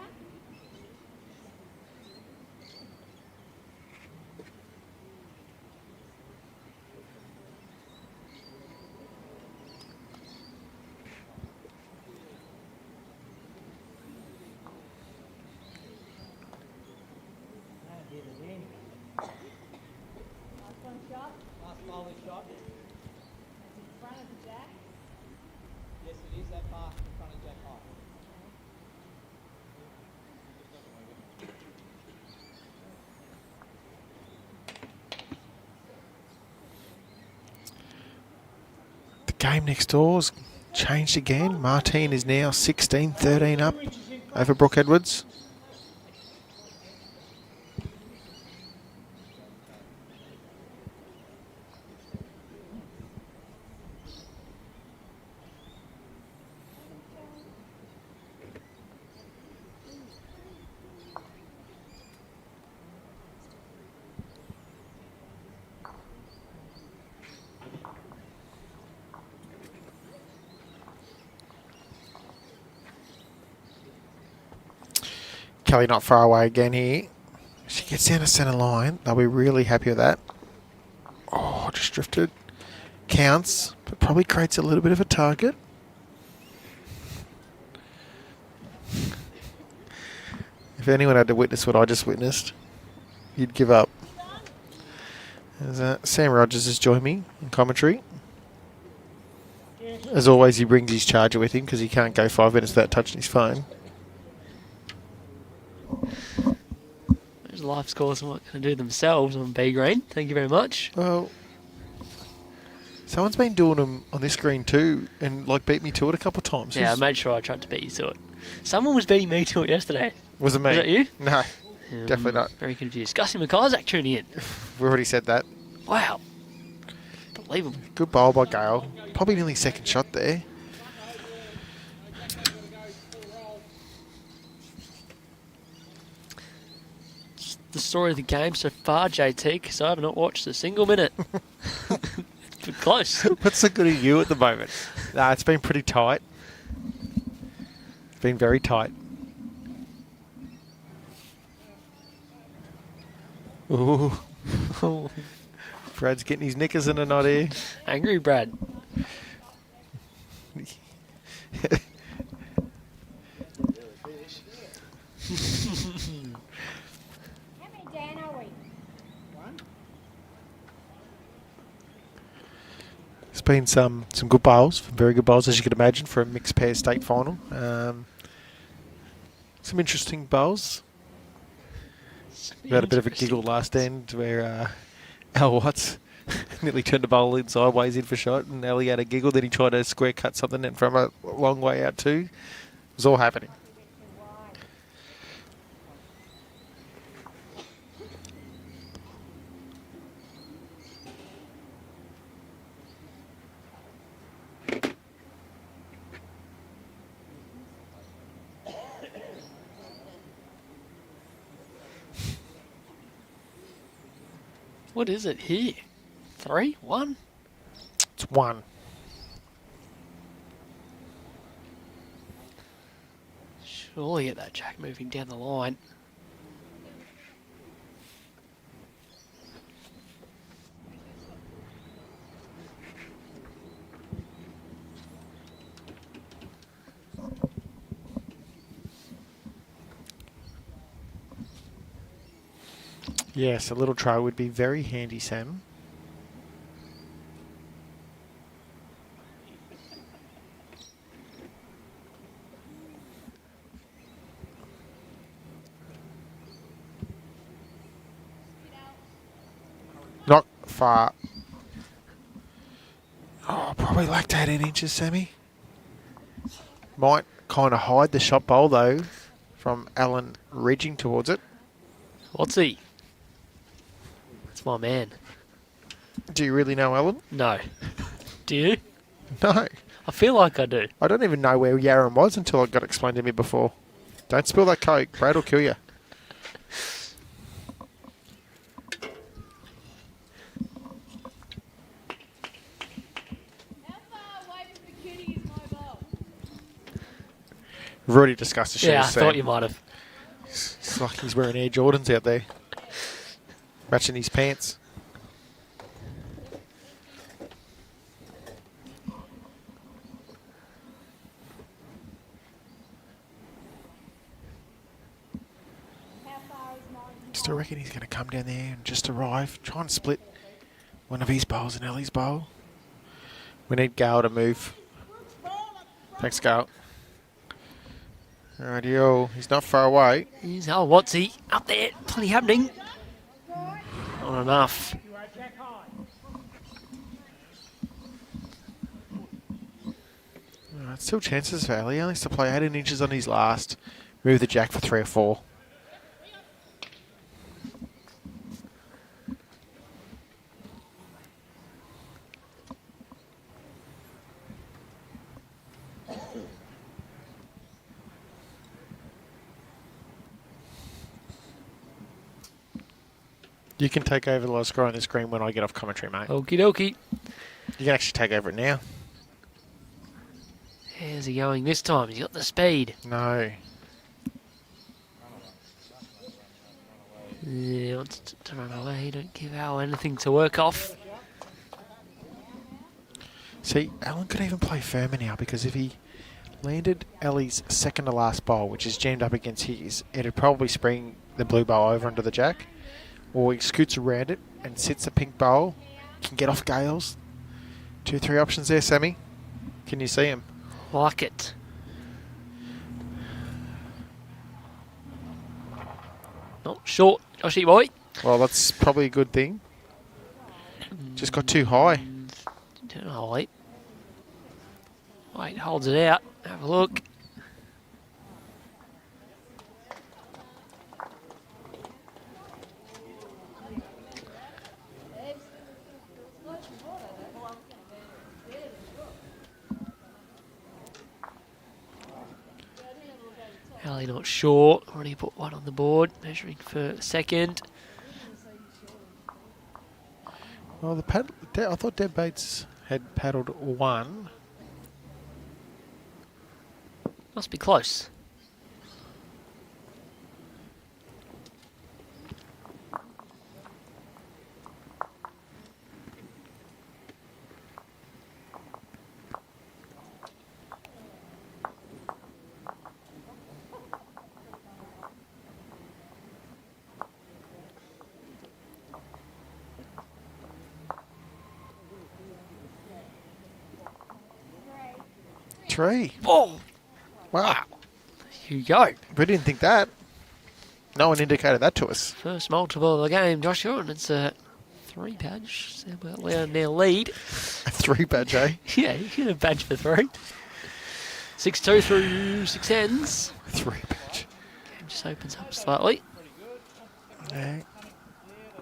Last one shot. Last bowling shot. In front of the jack. Yes, it is that far in front of Jack High. the game next door's changed again. Martine is now 16-13 up over Brooke Edwards. Kelly not far away again here. She gets down to centre line. They'll be really happy with that. Oh, just drifted. Counts, but probably creates a little bit of a target. If anyone had to witness what I just witnessed, you'd give up. As, Sam Rogers has joined me in commentary. As always, he brings his charger with him because he can't go 5 minutes without touching his phone. Those live scores are not going to do themselves on B green. Thank you very much. Well, someone's been doing them on this screen too, and like beat me to it a couple of times. Yeah, I made sure I tried to beat you to it. Someone was beating me to it yesterday. Was it me? Was that you? No, definitely not. Very confused. Gussie McIsaac tuning in. We already said that. Wow. Unbelievable. Good bowl by Gale. Probably nearly second shot there. It's the story of the game so far, JT, because I have not watched a single minute. It's been close. What's so good at you at the moment? Nah, it's been pretty tight. It's been very tight. Ooh. Brad's getting his knickers in a knot here. Angry Brad. How many Dan are we? There's been some good bowls, very good bowls as you could imagine for a mixed pair state final. Some interesting bowls. We had a bit of a giggle last end where Al Watts nearly turned the bowl in sideways in for shot, and Ellie had a giggle. Then he tried to square cut something in from a long way out too. It was all happening. What is it here? 3? 1? It's 1. Surely get that jack moving down the line. Yes, a little try would be very handy, Sam. Not far. Oh, probably like to 18 inches, Sammy. Might kind of hide the shot bowl, though, from Alan reaching towards it. What's he? That's my man. Do you really know Alan? No. Do you? No. I feel like I do. I don't even know where Yaron was until it got explained to me before. Don't spill that Coke. Brad will kill you. How far away from the kitty is my bowl? We've already discussed the shoes, Yeah, I Sam. thought you might have. It's like he's wearing Air Jordans out there. Matching his pants. How far is mine? Still reckon he's going to come down there and just arrive. Try and split one of his bowls and Ellie's bowl. We need Gale to move. Thanks, Gale. Rightio. He's not far away. Oh, what's he? Up there. Plenty happening. Not enough. Still chances for Ellie. He only has to play 18 inches on his last. Move the jack for 3 or 4. You can take over the score on the screen when I get off commentary, mate. Okie dokie. You can actually take over it now. How's he going this time? He's got the speed. No. Yeah, wants to run away. Don't give Al anything to work off. See, Alan could even play firmer now because if he landed Ellie's second to last bowl, which is jammed up against his, it'd probably spring the blue bowl over onto the jack. Or he scoots around it and sits the pink bowl. Can get off Gales. 2, 3 options there, Sammy. Can you see him? Like it. Not short, Joshy boy. Well, that's probably a good thing. Just got too high. Oh, wait. Wait, holds it out. Have a look. Ellie not sure. Already put one on the board. Measuring for second. Well, the paddle. I thought Deb Bates had paddled 1. Must be close. Three. Oh! Wow. Here you go. We didn't think that. No one indicated that to us. First multiple of the game, Joshua, and it's a 3 badge. Sandbelt now lead. A 3 badge, eh? Yeah, you get a badge for 3. 6-2 through 6 ends. 3 badge. Game just opens up slightly. Yeah. They're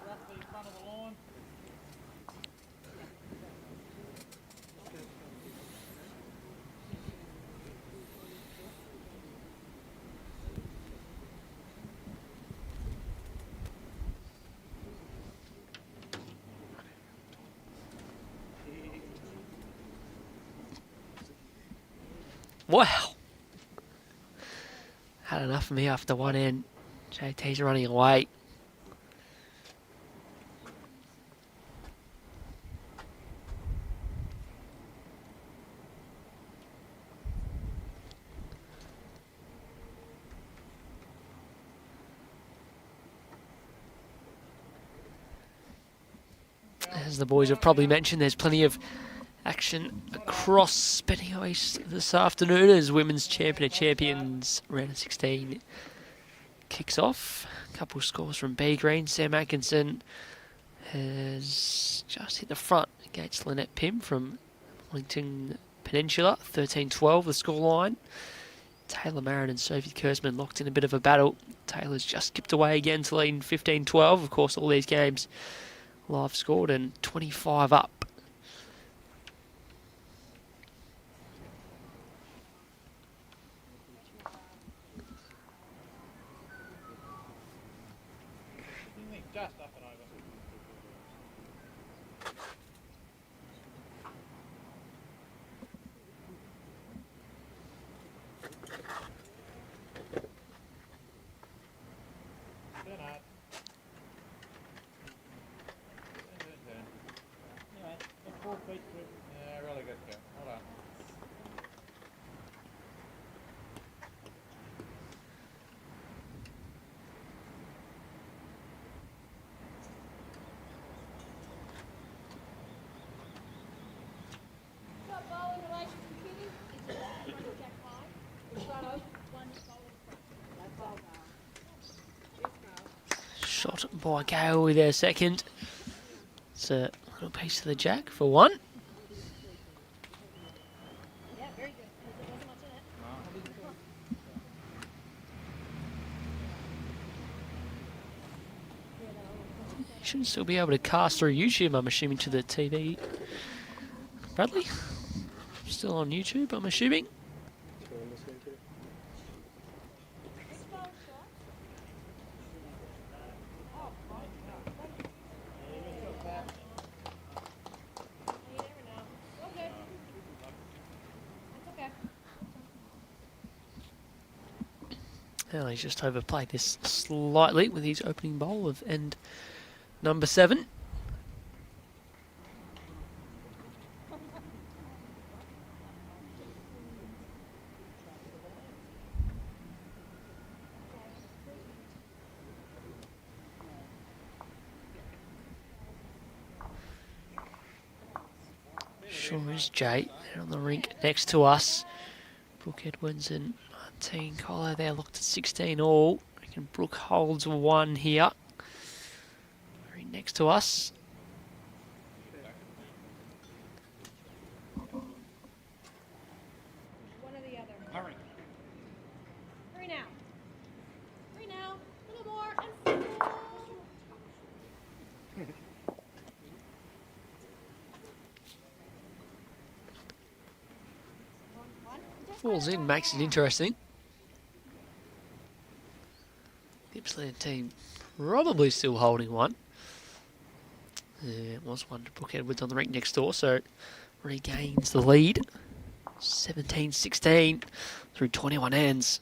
roughly in front of the line. Wow. Had enough of me after one end. JT's running away. As the boys have probably mentioned, there's plenty of action across Bendigo East this afternoon as Women's Champion of Champions round of 16 kicks off. A couple of scores from B Green. Sam Atkinson has just hit the front against Lynette Pym from Wellington Peninsula, 13-12 the scoreline. Taylor Marin and Sophie Kurzman locked in a bit of a battle. Taylor's just skipped away again to lead 15-12. Of course, all these games live scored and 25 up. Just up and over. Turn hard. Turn. Anyway, that's 4 feet through. Yeah, really good go. Hold on. Got ball in relation to Kitty. It's a front of Jack high. It's front of one ball in front. That ball now. Shot by Gale with their second. It's a little piece of the jack for 1. Yeah, very good. There wasn't much in it. You should still be able to cast through YouTube, I'm assuming, to the TV. Bradley? Still on YouTube, I'm assuming. You never know. Okay. That's okay. Well, he's just overplayed this slightly with his opening bowl of end number 7. Sure is Jay there on the rink next to us. Brooke Edwards and Martine Collar there looked at 16 all. I reckon Brooke holds 1 here. Right next to us. One or the other. Hurry. 3 now. 3 now. A little more. And 4. Falls in, makes it interesting. Gippsland team probably still holding 1. It was 1 to Brooke Edwards on the rink next door, so regains the lead. 17-16 through 21 ends.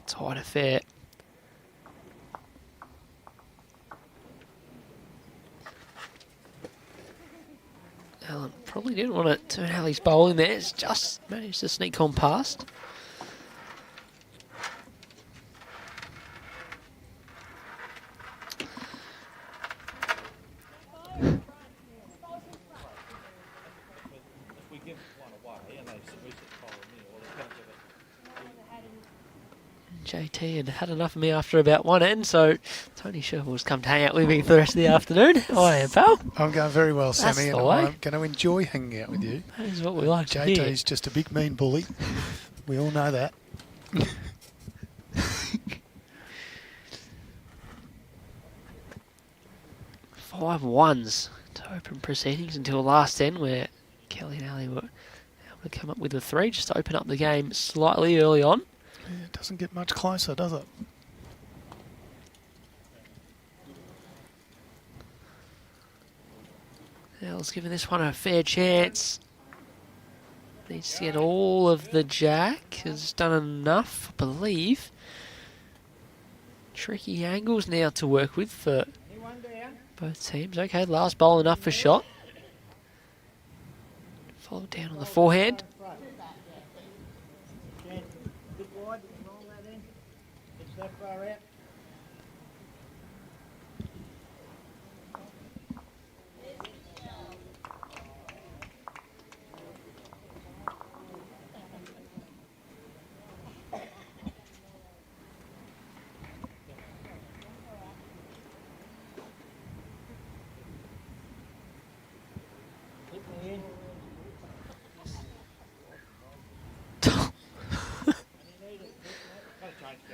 Tight affair. Allen probably didn't want to turn Hallie's bowl in there. It's just managed to sneak on past. If we give one away and they we should follow me, or they're going to give it. JT had had enough of me after about one end, so Tony Sherville's come to hang out with me for the rest of the afternoon. How are you, pal? I'm going very well, That's Sammy, and the way. I'm going to enjoy hanging out with you. That is what we like to hear. JT's just a big mean bully. We all know that. 5-1s to open proceedings until last end, where Kelly and Ali were able to come up with a 3 just to open up the game slightly early on. Yeah, it doesn't get much closer, does it? Let's give this one a fair chance. Needs to get all of the jack. Has done enough, I believe. Tricky angles now to work with for both teams. Okay, last bowl enough for shot. Followed down on the forehand. Bit wide, roll that in. It's that far out.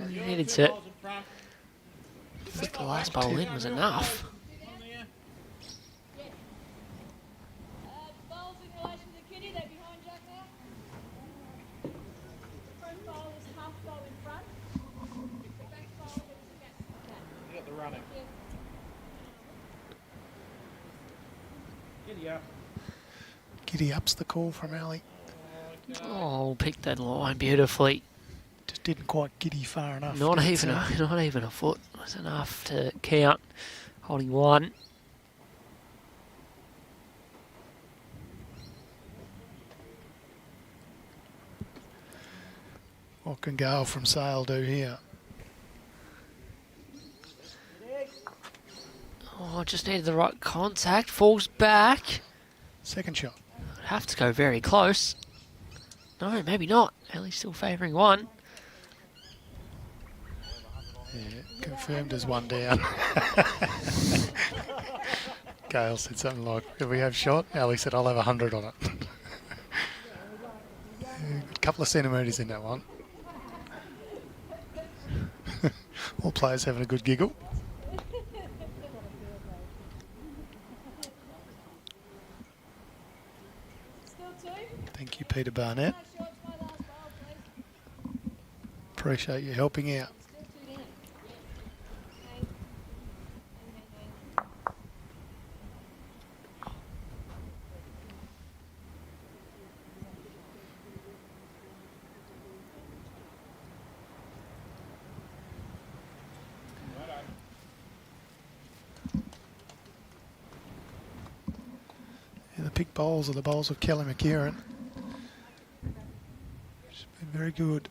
You needed to. I think the last bowl in was enough. Bowls in relation to Kitty, they're behind Jack now. The front bowl is half bowl in front. The back bowl is against the back. You got the running. Yeah. Giddy up. Giddy up's the call from Ali. Oh, picked that line beautifully. Just didn't quite giddy far enough. Not did it, even Sammy? not even a foot was enough to count. Holding one. What can Gale from Sale do here? Oh, just needed the right contact. Falls back. Second shot. I'd have to go very close. No, maybe not. Ellie's still favouring one. Yeah, confirmed as one down. Gale said something like, if we have shot, Ali said, I'll have 100 on it. A couple of centimetres in that one. All players having a good giggle. Still two. Thank you, Peter Barnett. No shots, my last bowl, please. Appreciate you helping out. Still two down. Hang. Hang. Yeah, the pick bowls are the bowls of Kelly McKERIHEN. She's been very good.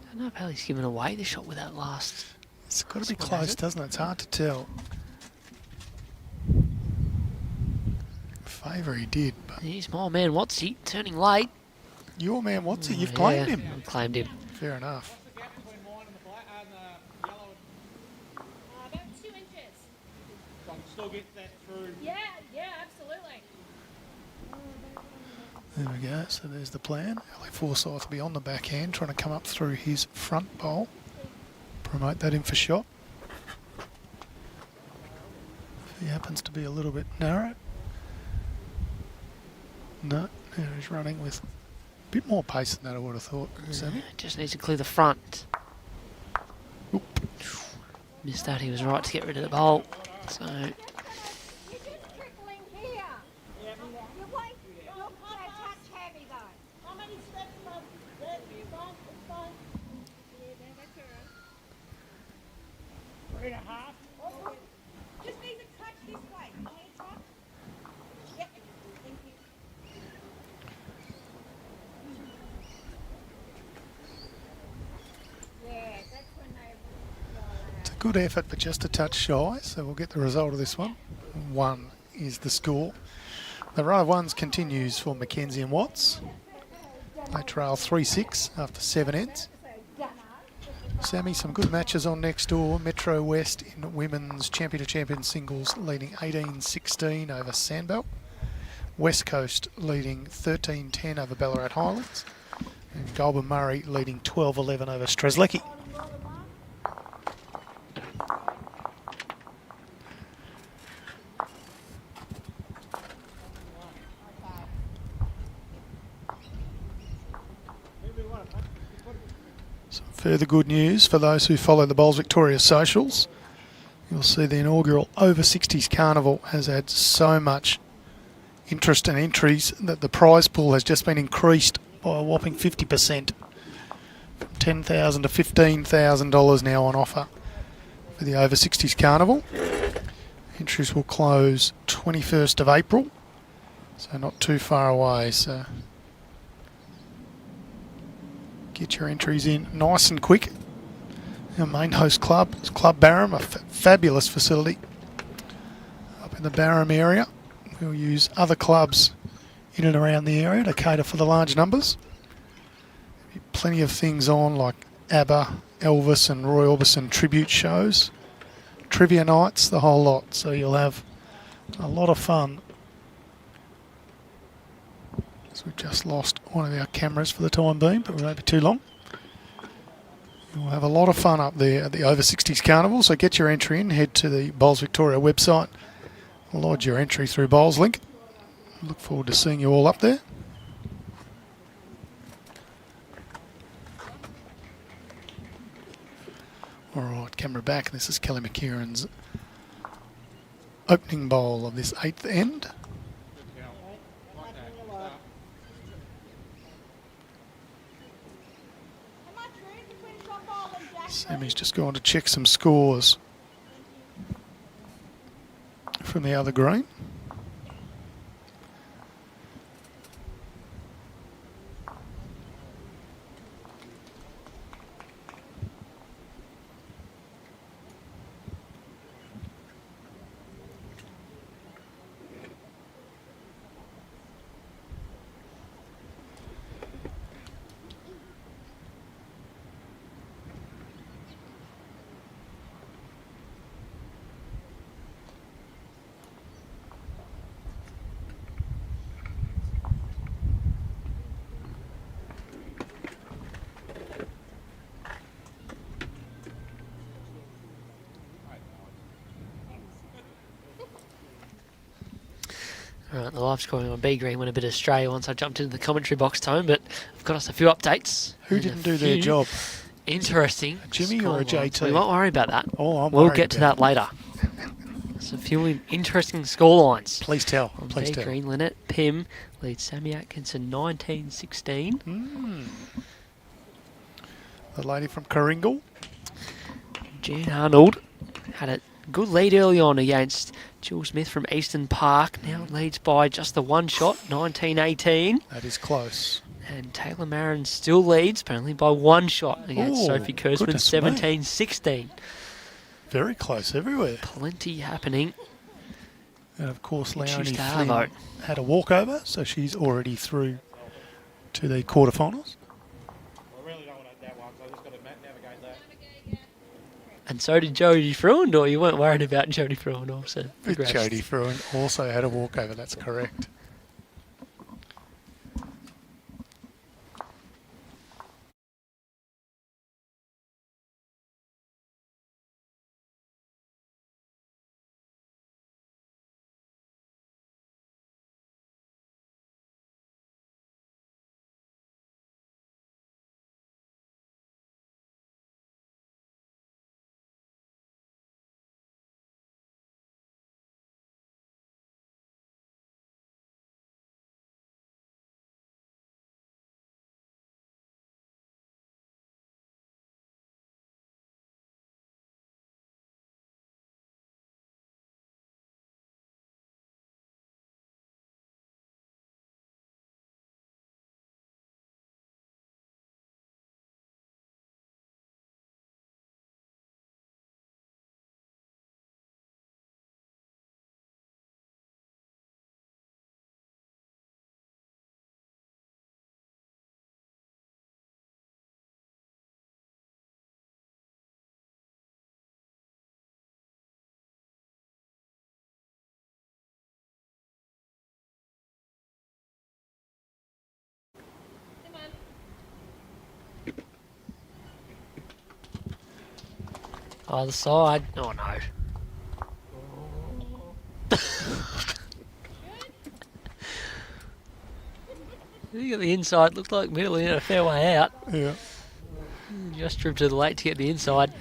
I don't know if Ellie's given away the shot with that last. It's got to be This one, close, has it? doesn't it? It's hard to tell. Favour he did, but Here's my man Watsy turning late. your man, what's it? You've claimed him. I've claimed him. Fair enough. What's the gap between mine and the black and the yellow? About 2 inches. So I can still get that through. Yeah, absolutely. There we go. So there's the plan. Ali Forsyth will be on the backhand, trying to come up through his front bowl. Promote that in for shot. If he happens to be a little bit narrow. No, there he's running with a bit more pace than that, I would have thought. Sammy. Just needs to clear the front. Oop. Missed that. He was right to get rid of the bowl. So You're just trickling here. You're way, you're not a touch heavy though. How many steps from there? It's fine. Yeah, that's all right. 3.5. Just need to touch this way. Can you touch? Yep. Thank you. Yeah, that's when they roll out. It's a good effort, but just a touch shy. So we'll get the result of this one. 1 is the score. The row of ones continues for McKenzie and Watts. They trail 3-6 after 7 ends. Sammy, some good matches on next door. Metro West in women's champion-to-champion singles leading 18-16 over Sandbelt. West Coast leading 13-10 over Ballarat Highlands. And Goulburn Murray leading 12-11 over Strzelecki. Some further good news for those who follow the Bowls Victoria socials. You'll see the inaugural Over 60s Carnival has had so much interest and entries that the prize pool has just been increased by a whopping 50%. From $10,000 to $15,000 now on offer for the Over 60s Carnival. Entries will close 21st of April, so not too far away. So get your entries in nice and quick. Our main host club is Club Barham, a fabulous facility up in the Barham area. We'll use other clubs in and around the area to cater for the large numbers. Plenty of things on like ABBA, Elvis and Roy Orbison tribute shows, trivia nights, the whole lot. So you'll have a lot of fun. So we've just lost one of our cameras for the time being, but we won't be too long. We'll have a lot of fun up there at the Over 60s Carnival, so get your entry in, head to the Bowls Victoria website, lodge your entry through Bowls Link. Look forward to seeing you all up there. Alright, camera back. This is Kelly McKERIHEN's opening bowl of this 8th end. Sammy's just going to check some scores from the other green. Alright, the live scoring on B Green went a bit astray once I jumped into the commentary box, Tone, but I've got us a few updates. Who didn't do their job? Interesting. A Jimmy or a JT? We won't worry about that. Oh, we'll get to that later. There's a few interesting score lines. Please tell. On Please B tell. Green, Lynette Pym leads Sammy Atkinson 19-16. The lady from Coringal. Jan Arnold had a good lead early on against Jill Smith from Eastern Park. Now leads by just the one shot, 19-18. That is close. And Taylor Marin still leads, but only by one shot against Ooh, Sophie Kurzman, goodness me. 17-16. Very close everywhere. Plenty happening. And of course, Choose Leonie to have Flynn vote. had a walkover, so she's already through to the quarterfinals. I really don't want that one, so I just got to navigate that. And so did Jodie Fruin, or you weren't worried about Jodie Fruin also? Jodie Fruin also had a walkover, that's correct. Either side. Oh no. You got the inside. Looked like middle in a fair way out. Yeah. Just drove to the lake to get the inside.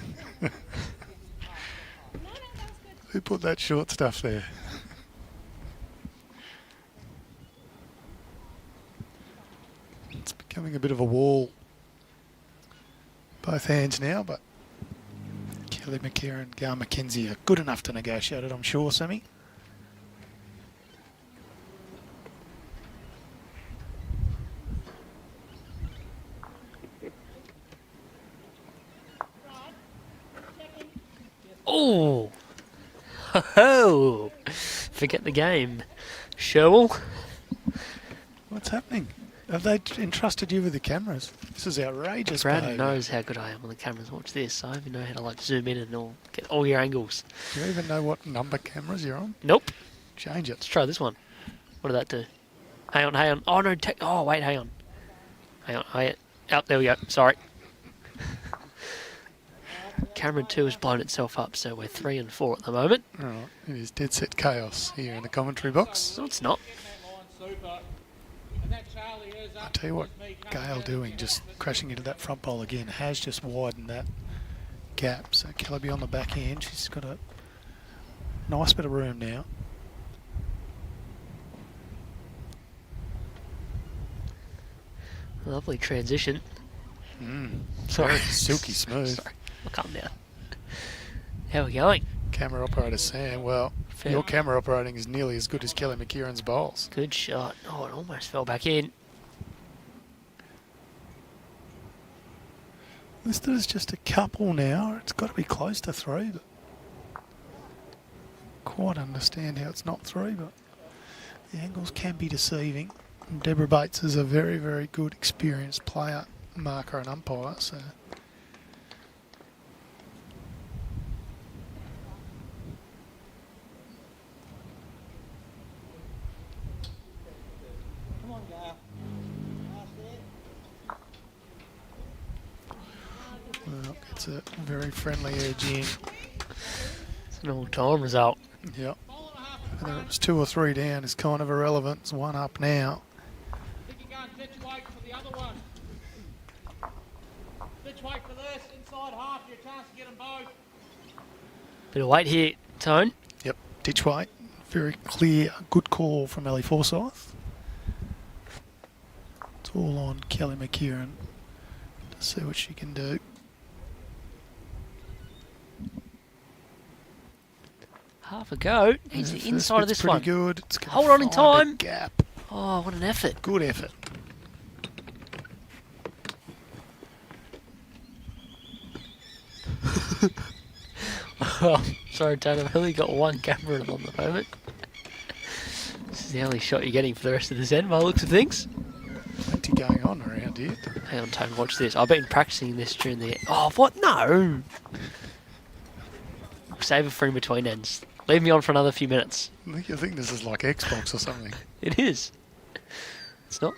Who put that short stuff there? It's becoming a bit of a wall. Both hands now, but Kelly McKERIHEN, Gar McKenzie are good enough to negotiate it, I'm sure, Sammy. Oh! Ho-ho! Forget the game. Sherwell? What's happening? Have they entrusted you with the cameras? This is outrageous. Brad behaviour. knows how good I am on the cameras. Watch this. I even know how to like zoom in and all, get all your angles. Do you even know what number cameras you're on? Nope. Change it. Let's try this one. What did that do? Hang on, hang on. Oh no, oh wait, hang on. Hang on, oh, there we go. Sorry. Camera 2 has blown itself up, so we're 3 and 4 at the moment. All right. It is dead set chaos here in the commentary box. No, it's not. I tell you what, Gale doing, just crashing into that front pole again, has just widened that gap. So Kellaby on the back end, she's got a nice bit of room now. Lovely transition. Sorry, silky smooth. Sorry, I'll calm down. How are we going? Camera operator Sam, well, Fair. your camera operating is nearly as good as Kelly McKERIHEN's bowls. Good shot. Oh, it almost fell back in. Listed as just a couple now. It's got to be close to 3, but quite understand how it's not 3, but the angles can be deceiving. And Deborah Bates is a very, very good, experienced player, marker and umpire, so... Come on, Gar. Last there. Well, it's a very friendly edge in. It's an all-time result. Yep. Whether it was 2 or 3 down is kind of irrelevant. It's 1 up now. Think you're going ditch weight for the other one. Ditch weight for this, inside half, your chance to get them both. Bit of weight here, Tone. Yep, ditch weight. Very clear, good call from Ellie Forsyth. It's all on Kelly McKERIHEN to see what she can do. Half a go. He's Yeah, the first inside of bit's this pretty one. good. It's gonna Hold on in find a time. Gap. Oh, what an effort. Good effort. Oh, sorry, Tone. I've only got one camera on the moment. This is the only shot you're getting for the rest of this end, by the looks of things. Plenty going on around here. Hang on, Tone. Watch this. I've been practicing this during the... Oh, what? No! Save it for in between ends. Leave me on for another few minutes. I think this is like Xbox or something. It is. It's not.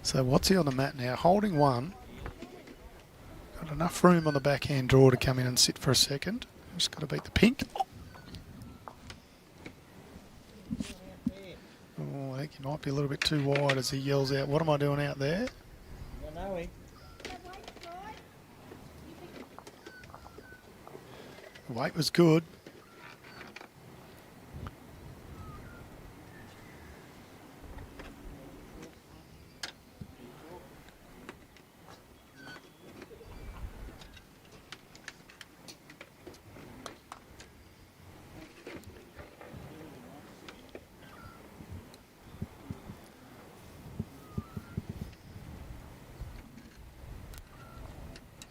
So what's he on the mat now? Holding 1. Got enough room on the backhand draw to come in and sit for a second. Just got to beat the pink. Oh, I think he might be a little bit too wide as he yells out, "What am I doing out there?" Don't know him. The weight was good.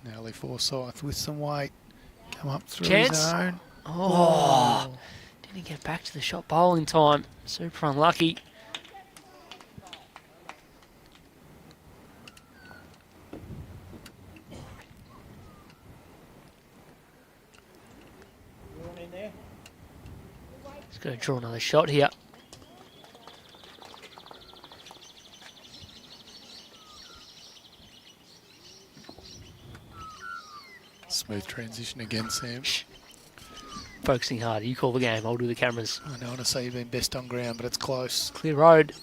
Nelly Forsyth with some weight. Come up through Chance. his own. Oh, didn't get back to the shot bowling time. Super unlucky. You want in there? He's going to draw another shot here. Smooth transition again, Sam. Focusing hard. You call the game. I'll do the cameras. I don't want to say you've been best on ground, but it's close. Clear road.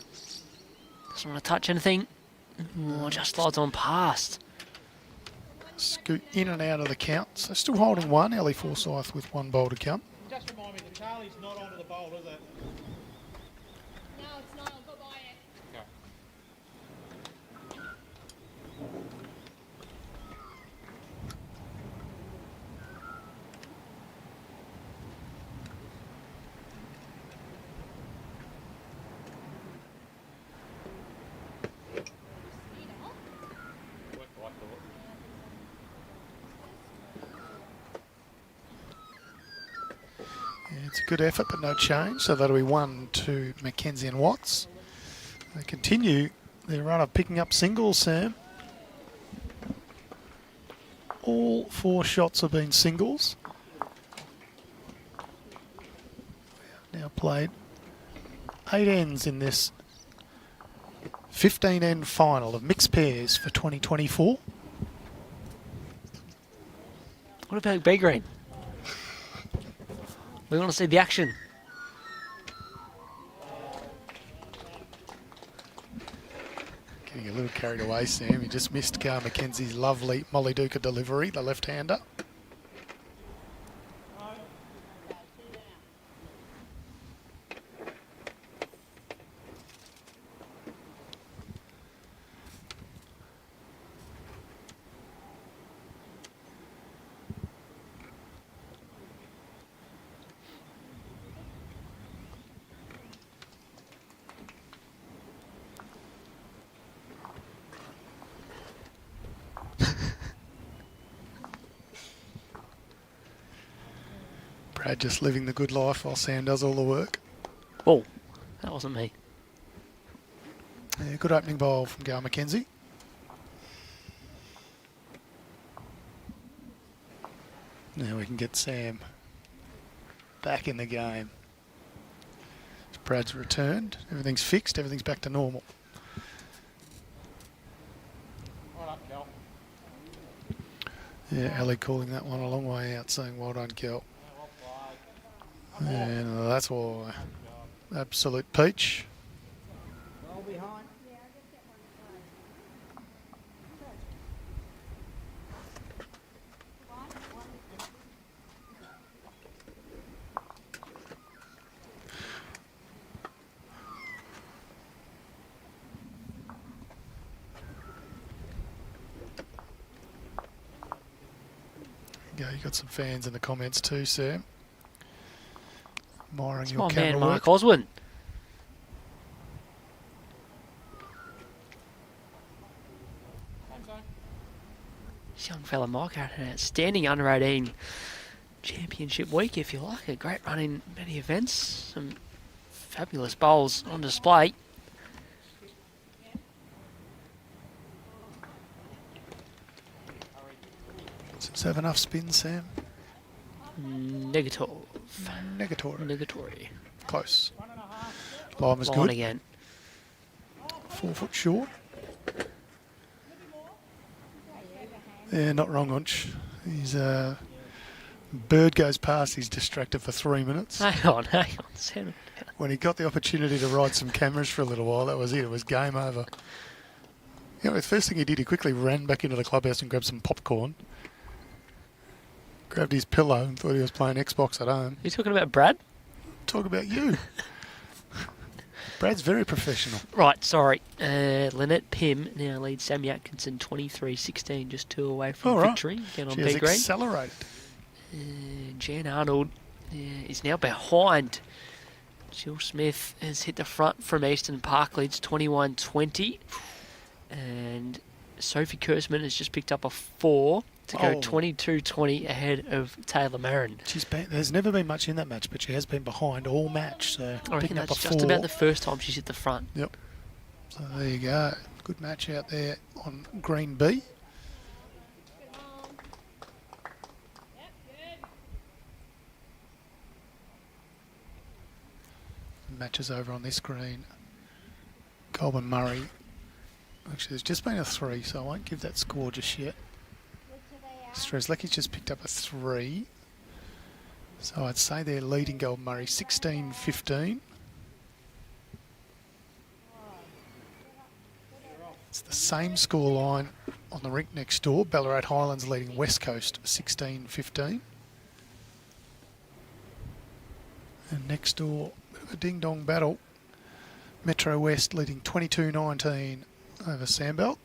Doesn't want to touch anything. Oh, just slides on past. Scoot in and out of the count. So still holding one. Ellie Forsyth with one bowl to come. Just remind me that Charlie's not onto the bowl, is it? No, it's not. I'll go buy it. Yeah, it's a good effort, but no change. So that'll be 1 to McKenzie and Watts. They continue their run of picking up singles, Sam. All 4 shots have been singles. Now played 8 ends in this 15 end final of mixed pairs for 2024. What about B Green? We want to see the action. Getting a little carried away, Sam. He just missed McKenzie's lovely Molly Duca delivery, the left-hander. Brad just living the good life while Sam does all the work. Oh, that wasn't me. Yeah, good opening bowl from Gal McKenzie. Now we can get Sam back in the game. Brad's returned. Everything's fixed. Everything's back to normal. Right up, Kel. Yeah, Ali calling that one a long way out, saying well done, Kel. Well played. And that's why. Absolute peach. Well behind. Yeah, you got some fans in the comments too, Sam. Admiring It's your my camera man, work. Mark Oswin. This young fella, Mark, had an outstanding under-18 championship week, if you like. A great run in many events. Some fabulous bowls on display. Does have enough spin, Sam? Negative. Negatory. Negatory. Close. Line was Line good. again. 4 foot short. Yeah, not wrong, Unch. He's bird goes past, he's distracted for 3 minutes. Hang on. Sam. When he got the opportunity to ride some cameras for a little while, that was it. It was game over. You know, the first thing he did, he quickly ran back into the clubhouse and grabbed some popcorn. Grabbed his pillow and thought he was playing Xbox at home. You talking about Brad? Talk about you. Brad's very professional. Right, sorry. Lynette Pym now leads Sammy Atkinson 23-16, just 2 away from victory. Again on She has B grade. accelerated. Jan Arnold is now behind. Jill Smith has hit the front from Eastern Park, leads 21-20. And Sophie Kurzman has just picked up a 4 to go 22-20 ahead of Taylor Marin. There's never been much in that match, but she has been behind all match. So I reckon picking up a that's just 4. about the first time she's hit the front. Yep. So there you go. Good match out there on Green B. Matches over on this green. Colburn Murray. Actually, there's just been a 3, so I won't give that score just yet. Which are they Strzelecki's just picked up a 3. So I'd say they're leading Golden Murray 16-15. It's the same scoreline on the rink next door. Ballarat Highlands leading West Coast 16-15. And next door, a ding-dong battle. Metro West leading 22-19 over Sandbelt.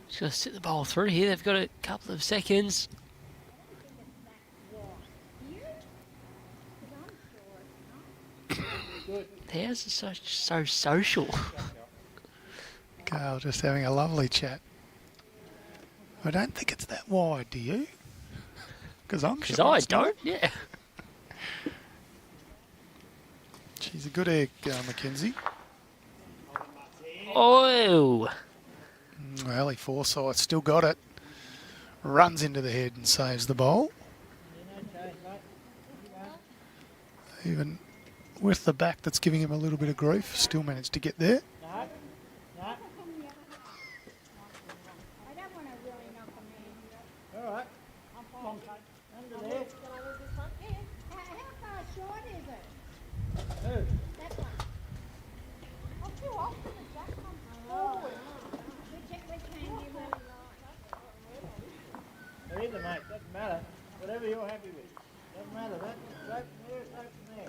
Just got to sit the ball through here. They've got a couple of seconds. Theirs is so social. Carl just having a lovely chat. I don't think it's that wide, do you? Because I'm sure I it's not. don't, yeah. She's a good egg, McKenzie. Oh! Ellie Forsyth still got it. Runs into the head and saves the bowl. Even with the back that's giving him a little bit of grief, still managed to get there. I don't want to really knock them in. All right. Under there. How far short is it? Who? That one. Oh, too often the jack comes forward. Which can you really like? Either, mate. Doesn't matter. Whatever you're happy with. Doesn't matter. That's straight from there, straight from there.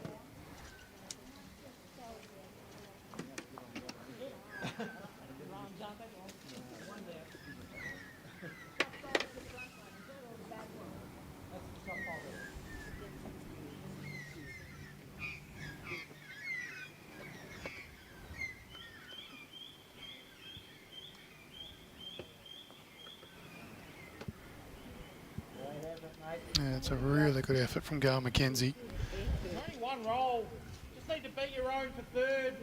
Yeah, it's a really good effort from Gail McKenzie. There's only one roll. Just need to beat your own for third.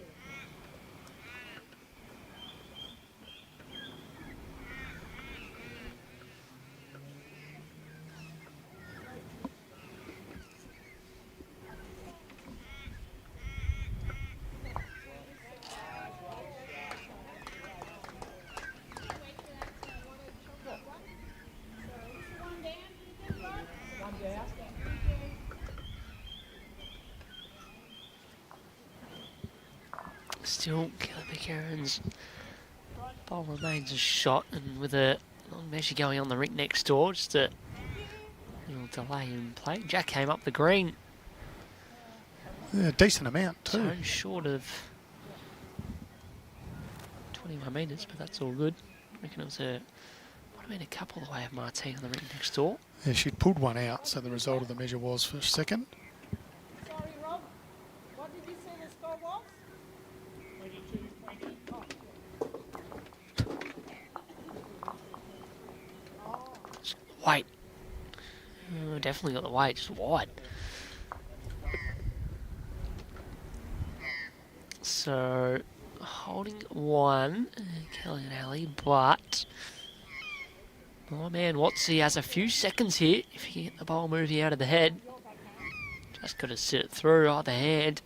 Still, Kelly McKERIHEN's ball remains a shot, and with a long measure going on the rink next door, just a little delay in play. Jack came up the green, Yeah, decent amount too. so short of 21 metres, but that's all good. I reckon it was a couple away of Martine on the rink next door. Yeah, she'd pulled one out, so the result of the measure was for second. Sorry, Rob. What did you say the score was? 22-20. Weight. Definitely got the weight, just wide. So, holding one, Kelly and Ali, but my man Watsy has a few seconds here if he can get the ball moving out of the head. Just got to sit it through either hand.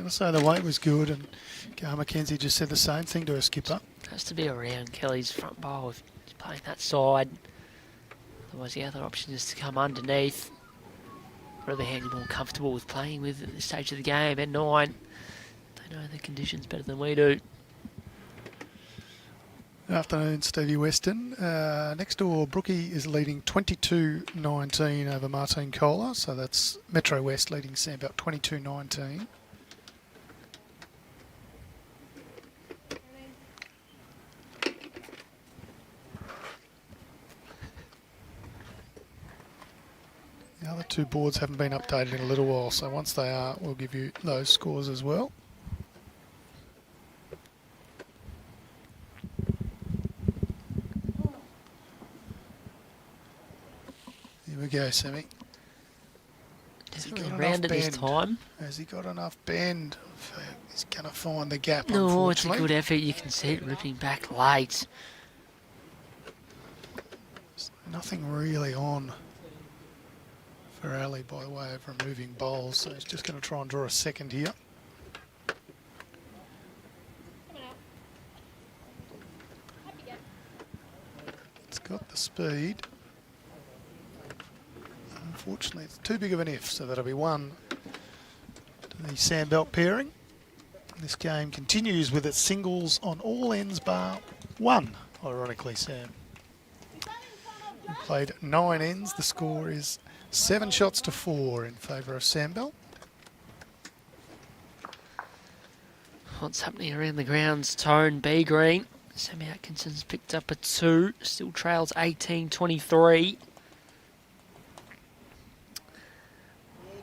to say the weight was good, and McKenzie just said the same thing to her skipper. Has to be around Kelly's front bowl if he's playing that side. Otherwise, the other option is to come underneath. What other hand you're more comfortable with playing with at this stage of the game at 9? They know the conditions better than we do. Afternoon, Stevie Weston. Next door, Brookie is leading 22-19 over Martin Kohler. So that's Metro West leading Sandbelt 22-19. The other two boards haven't been updated in a little while, so once they are, we'll give you those scores as well. Here we go, Sammy. Definitely around at this time. Has he got enough bend? He's going to find the gap, No, it's a unfortunately. good effort. You can see it ripping back late. There's nothing really on for Ali by way of removing bowls, so he's just going to try and draw a second here. It's got the speed. Unfortunately, it's too big of an if, so that'll be one to the Sandbelt pairing. This game continues with its singles on all ends bar one, ironically, Sam. We played 9 ends. The score is 7 shots to 4 in favour of Sandbelt. What's happening around the grounds? Tone B green. Sammy Atkinson's picked up a 2. Still trails 18-23.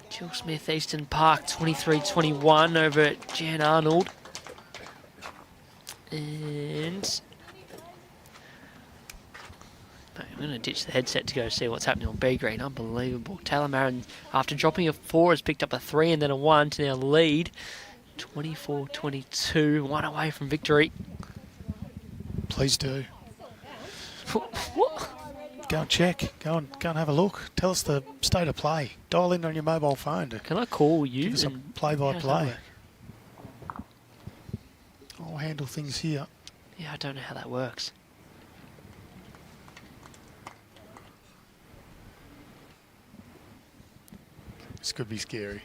Jill Smith, Eastern Park, 23-21 over at Jan Arnold. And I'm going to ditch the headset to go see what's happening on B green. Unbelievable. Taylor Marin, after dropping a 4, has picked up a 3 and then a 1 to now lead. 24-22, 1 away from victory. Please do. What? Go and check. Go and have a look. Tell us the state of play. Dial in on your mobile phone to Can I call you? give us a and- How does play-by-play. that work? I'll handle things here. Yeah, I don't know how that works. This could be scary.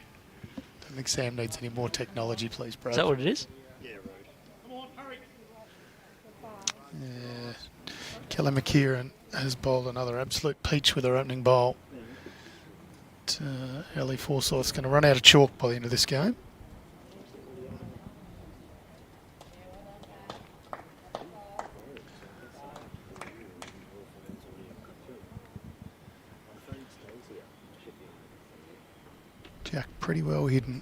Don't think Sam needs any more technology, please, bro. Is that what it is? Yeah. Kelly McKERIHEN has bowled another absolute peach with her opening bowl. Ellie Forsyth's going to run out of chalk by the end of this game. Jack pretty well hidden.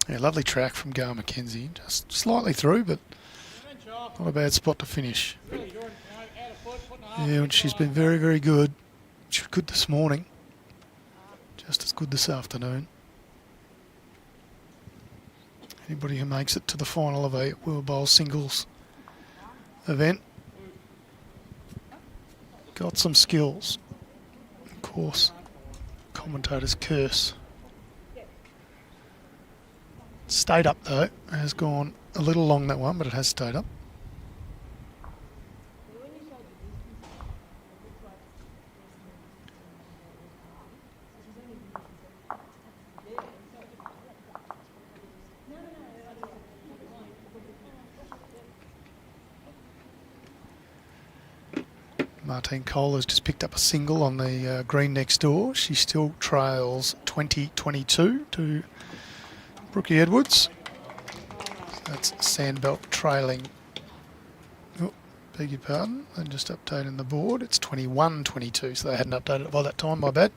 Yeah, lovely track from Gar McKenzie. Just slightly through, but not a bad spot to finish. Yeah, and she's been very, very good. She was good this morning. Just as good this afternoon. Anybody who makes it to the final of a World Bowl singles event got some skills. Of course, commentators curse. Stayed up though, has gone a little long that one, but it has stayed up. Martine Cole has just picked up a single on the green next door. She still trails 20-22 to Brookie Edwards. That's Sandbelt trailing. Oh, beg your pardon. I'm just updating the board. It's 21-22, so they hadn't updated it by that time, my bad.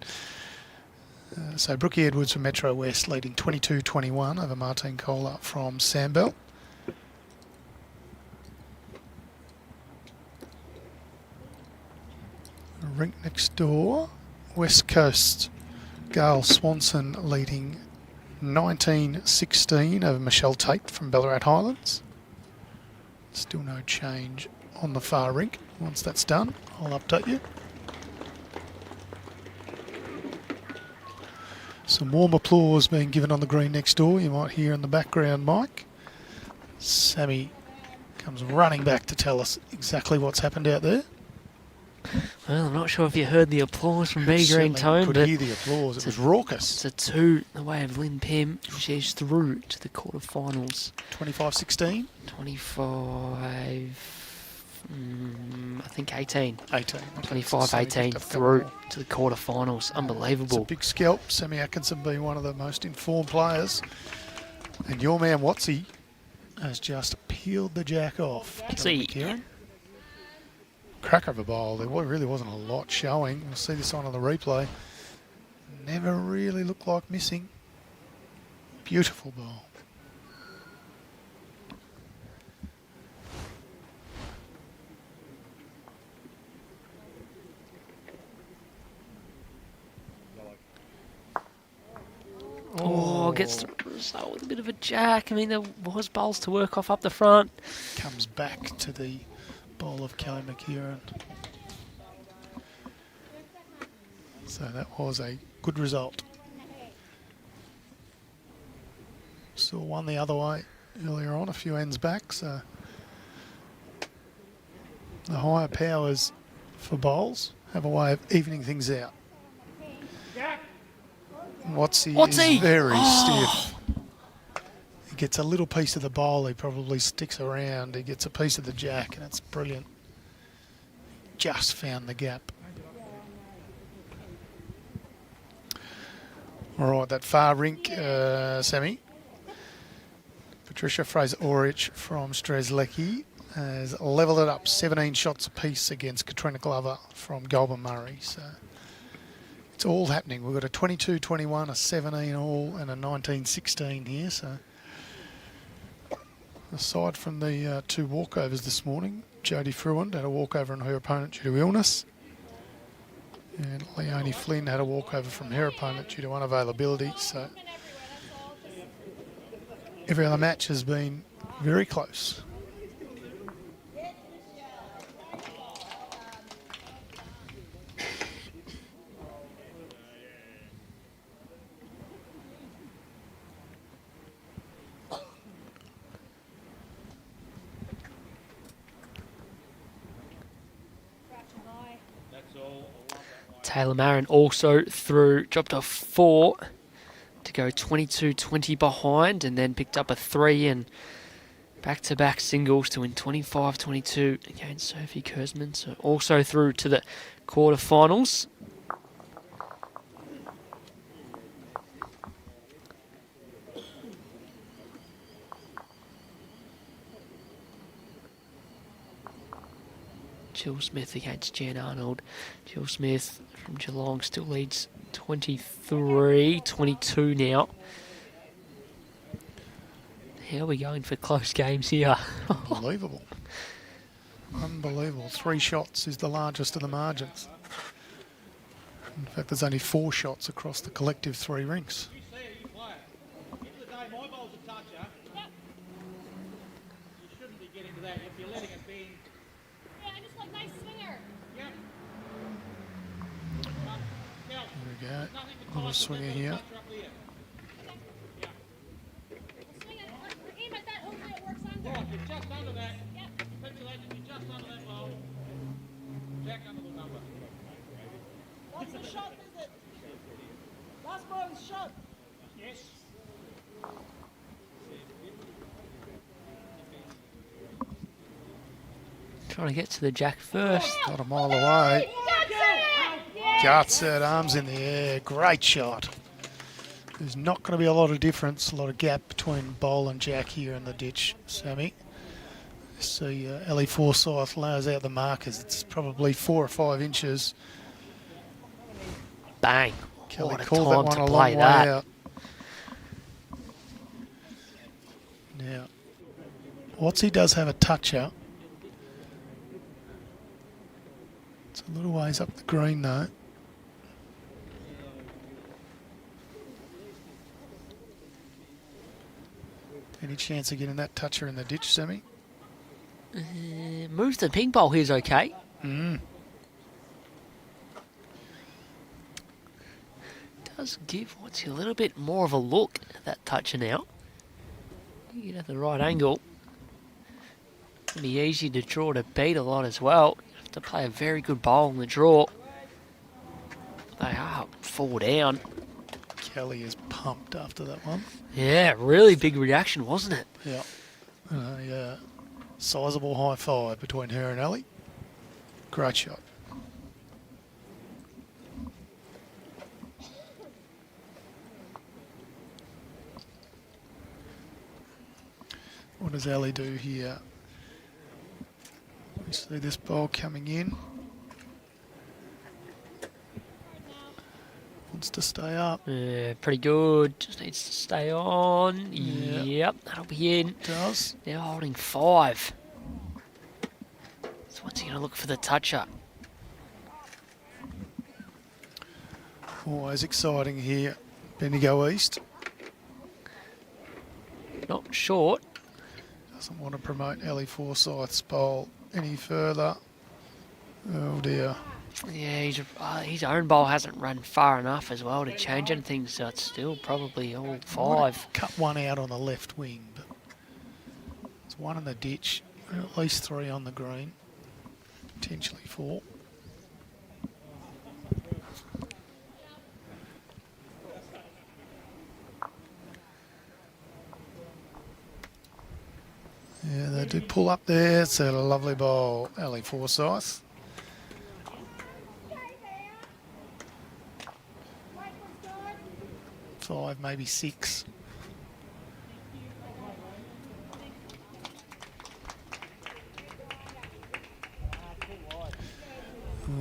So Brookie Edwards from Metro West leading 22-21 over Martine Kohler from Sandbelt. Rink next door, West Coast, Gail Swanson leading 19-16 over Michelle Tate from Ballarat Highlands. Still no change on the far rink. Once that's done, I'll update you. Some warm applause being given on the green next door. You might hear in the background, Mike. Sammy comes running back to tell us exactly what's happened out there. Well, I'm not sure if you heard the applause from B Green Tone, Could but hear the applause. It was raucous. it's a 2 the way of Lynn Pym. She's through to the quarterfinals. 25-16. 25. I think 18. 18. 25-18 through to the quarterfinals. It's a Unbelievable. big scalp. Sammy Atkinson being one of the most informed players. And your man Watsy has just peeled the jack off. See. Crack of a bowl. There really wasn't a lot showing. We'll see this on the replay. Never really looked like missing. Beautiful bowl. Oh, gets the result with a bit of a jack. I mean, there was bowls to work off up the front. Comes back to the bowl of Kelly McKERIHEN. So that was a good result. Saw one the other way earlier on, a few ends back. So the higher powers for bowls have a way of evening things out. Watsy is very stiff. He gets a little piece of the bowl, he probably sticks around. He gets a piece of the jack, and it's brilliant. Just found the gap. All right, that far rink, Sammy. Patricia Fraser-Orich from Strzelecki has levelled it up 17 shots apiece against Katrina Glover from Goulburn Murray. So it's all happening. We've got a 22-21, a 17 all, and a 19-16 here. So aside from the 2 walkovers this morning, Jodie Fruin had a walkover on her opponent due to illness. And Leonie Flynn had a walkover from her opponent due to unavailability. So every other match has been very close. Taylor Marin also through, dropped a 4 to go 22-20 behind, and then picked up a 3 and back-to-back singles to win 25-22 against Sophie Kurzman. So also through to the quarterfinals. Jill Smith against Jan Arnold. Jill Smith from Geelong still leads 23-22 now. How are we going for close games here? Unbelievable. Unbelievable. 3 shots is the largest of the margins. In fact, there's only 4 shots across the collective 3 rinks. You see it, you play it. End of the day, my bowl's a toucher. You shouldn't be getting to that if you're letting it be. Yeah, I just like nice swinger. Yep. Here we go. Little swinger here. Swing it, aim at that hook and it works under. Right, you're just under that. Yep. Picture that, you're just under that bowl. Jack under the number. What's the shot, is it? Last ball is shot. Yes. Trying to get to the jack first. Not a mile away. Guts it, arms in the air. Great shot. There's not going to be a lot of difference, a lot of gap between bowl and jack here in the ditch, Sammy. See, Ellie Forsyth lays out the markers. It's probably 4 or 5 inches. Bang. Kelly What a called that time one to a play long that. way out. Now, Watsy does have a toucher. It's a little ways up the green though. Any chance of getting that toucher in the ditch, Sammy? Moves the ping pong here's okay. Does give Watsy a little bit more of a look at that toucher now. You get at the right angle. It'll be easy to draw to beat a lot as well. You have to play a very good bowl on the draw. They are 4 down. Kelly is pumped after that one. Yeah, really big reaction, wasn't it? Yeah. A sizable high five between her and Ellie. Great shot. What does Ellie do here? We see this ball coming in. Wants to stay up. Yeah, pretty good. Just needs to stay on. Yeah. Yep, that'll be in. Does. Now holding 5. So what's he going to look for the toucher? Always exciting here. Bendigo East. Not short. Doesn't want to promote Ellie Forsyth's bowl any further. Oh dear. Yeah, his own bowl hasn't run far enough as well to change anything, so it's still probably all 5. Cut one out on the left wing, but it's 1 in the ditch, and at least 3 on the green, potentially 4. Yeah, they do pull up there. It's a lovely bowl, Ellie Forsyth. Stay there. Wait for good. 5, maybe 6.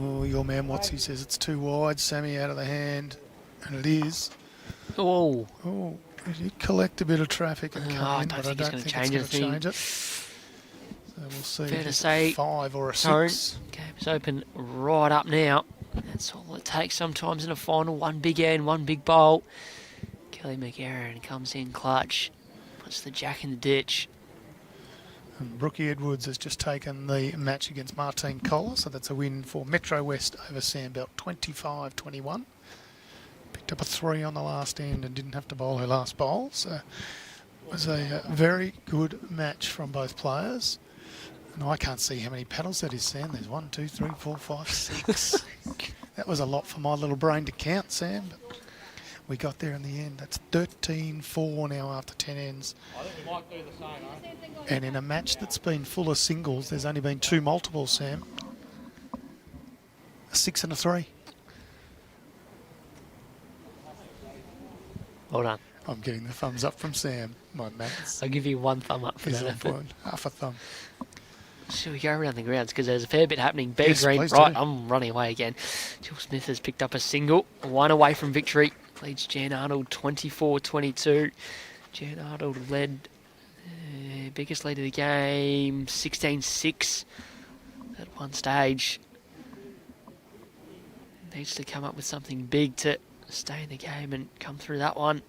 Oh, your man Watsy says it's too wide. Sammy out of the hand, and it is. Oh, Oh, it did collect a bit of traffic and Oh, come I in, don't but think I it's don't gonna think change it's going to anything. change it. So we'll see Fair if to it's say, a 5 or a Tone. 6. Game's open right up now. That's all it takes sometimes in a final. One big end, one big bowl. Kelly McKERIHEN comes in clutch. Puts the jack in the ditch. And Brookie Edwards has just taken the match against Martine Collar, so that's a win for Metro West over Sandbelt, 25-21. Picked up a 3 on the last end and didn't have to bowl her last bowl, so it was a very good match from both players. And I can't see how many paddles that is, Sam. There's 1, 2, 3, 4, 5, 6. That was a lot for my little brain to count, Sam, but we got there in the end. That's 13-4 now after 10 ends. I think we might do the same, eh? And in a match that's been full of singles, there's only been 2 multiples, Sam. A 6 and a 3. Well done. I'm getting the thumbs up from Sam, my mates. I'll give you 1 thumb up for He's that on effort. point. Half a thumb. Should we go around the grounds? Because there's a fair bit happening. B Yes, green, please right, do. I'm running away again. Jill Smith has picked up a single. 1 away from victory. Leads Jan Arnold 24-22. Jan Arnold led biggest lead of the game, 16-6 at one stage. Needs to come up with something big to stay in the game and come through that one.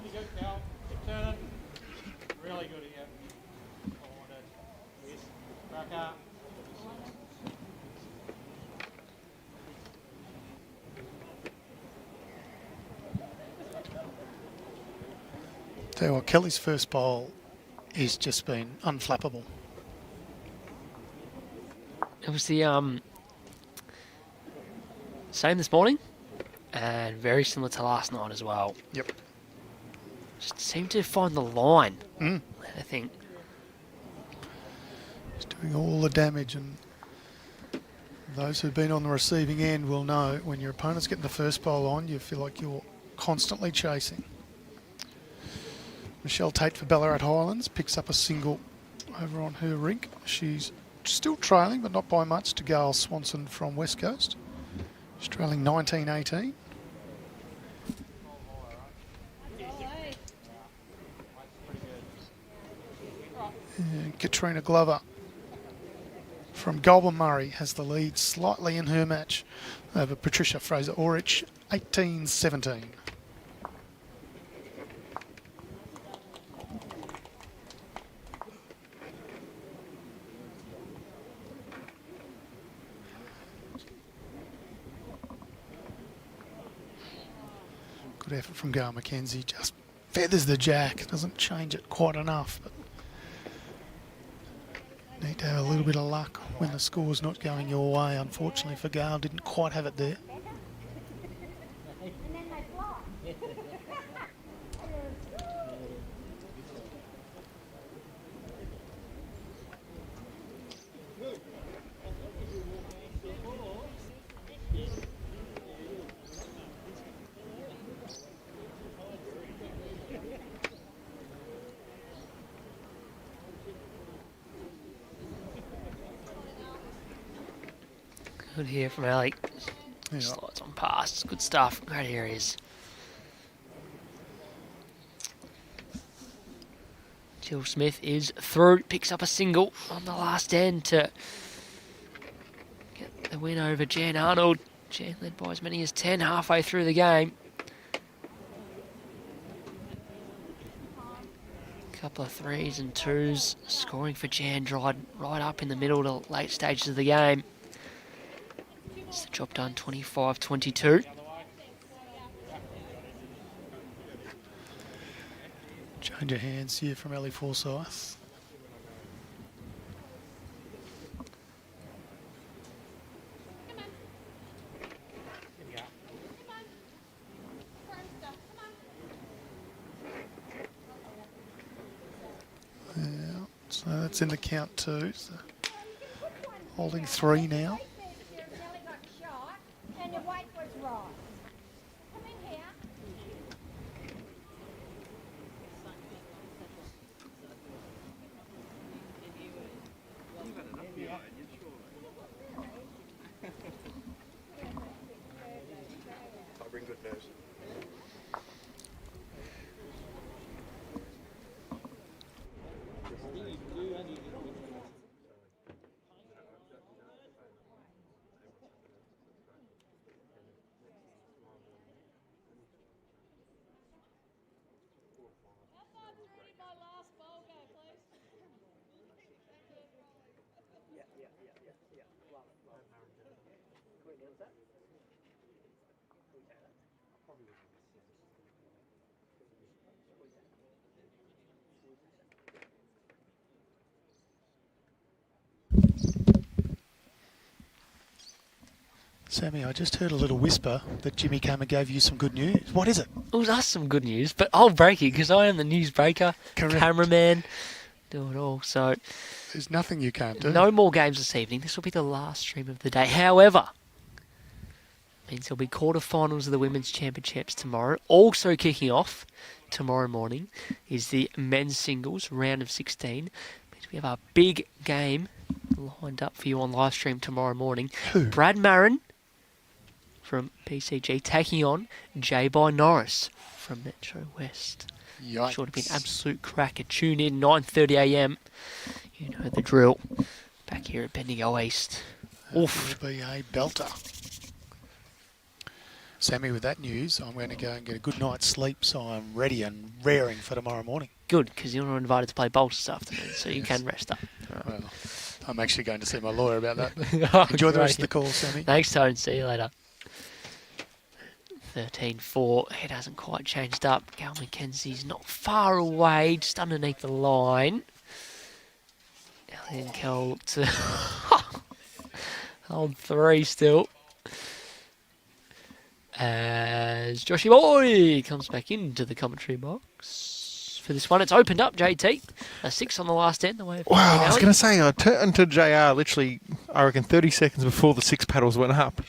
You good, Cal. Keep turning. Really good at you. Forward. Yes. Back up. Tell you what, Kelly's first bowl has just been unflappable. It was the same this morning and very similar to last night as well. Yep. Just seemed to find the line, Mm. I think. He's doing all the damage, and those who've been on the receiving end will know when your opponent's getting the first bowl on, you feel like you're constantly chasing. Michelle Tate for Ballarat Highlands picks up a single over on her rink. She's still trailing, but not by much, to Gail Swanson from West Coast. She's trailing 19-18. And Katrina Glover from Goulburn Murray has the lead slightly in her match over Patricia Fraser-Orich, 18-17. Good effort from Gail McKenzie, just feathers the jack, doesn't change it quite enough, but need to have a little bit of luck when the score's not going your way. Unfortunately for Gail, didn't quite have it there. And then they fly. Good here from Ali. Yeah. Slides on past. Good stuff. Great areas. Jill Smith is through. Picks up a single on the last end to get the win over Jan Arnold. Jan led by as many as 10 halfway through the game. Couple of threes and twos. Scoring for Jan right up in the middle to late stages of the game. It's the job done, 25-22. Change of hands here from Ellie Forsyth. Yeah, so that's in the count too. So holding 3 now. Nelly got shot and the weight was right. Come in here. I'll bring good news. Sammy, I just heard a little whisper that Jimmy Camer gave you some good news. What is it? It was us some good news, but I'll break it because I am the newsbreaker, Correct. cameraman, do it all. So There's nothing you can't do. no more games this evening. This will be the last stream of the day. However, means there'll be quarterfinals of the Women's Championships tomorrow. Also kicking off tomorrow morning is the men's singles round of 16. Means we have a big game lined up for you on live stream tomorrow morning. Who? Brad Marin from PCG taking on J. by Norris from Metro West. Yikes. Sure to be an absolute cracker. Tune in 9:30 a.m. You know the drill. Back here at Bendigo East. Oof. Will be a belter. Sammy, with that news, I'm going to go and get a good night's sleep, so I'm ready and raring for tomorrow morning. Good, because you're not invited to play bowls this afternoon, so you can rest up. Well, I'm actually going to see my lawyer about that. Oh, Enjoy the rest of great. the call, Sammy. Thanks, Tone. See you later. 13-4. It hasn't quite changed up. Gal McKenzie's not far away, just underneath the line. Elliot Kell to hold 3 still. As Joshy Boy comes back into the commentary box for this one. It's opened up, JT. A 6 on the last end. The way of Wow, I was going to say, I turned to JR literally, I reckon, 30 seconds before the 6 paddles went up.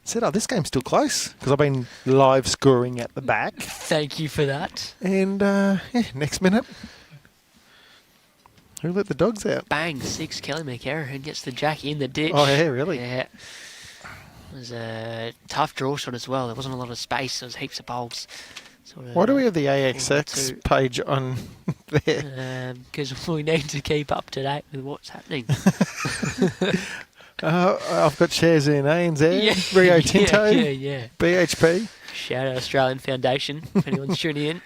Said, oh, this game's still close, because I've been live scoring at the back. Thank you for that. And, yeah, next minute, who let the dogs out? Bang, 6. Kelly McKERIHEN gets the jack in the ditch. Oh, yeah, really? Yeah. It was a tough draw shot as well. There wasn't a lot of space. There was heaps of bowls Sort of, Why do we have the 4-2. AXX page on there? Because we need to keep up to date with what's happening. I've got shares in ANZ, Rio Tinto, Yeah. BHP. Shout out Australian Foundation, if anyone's tuning in.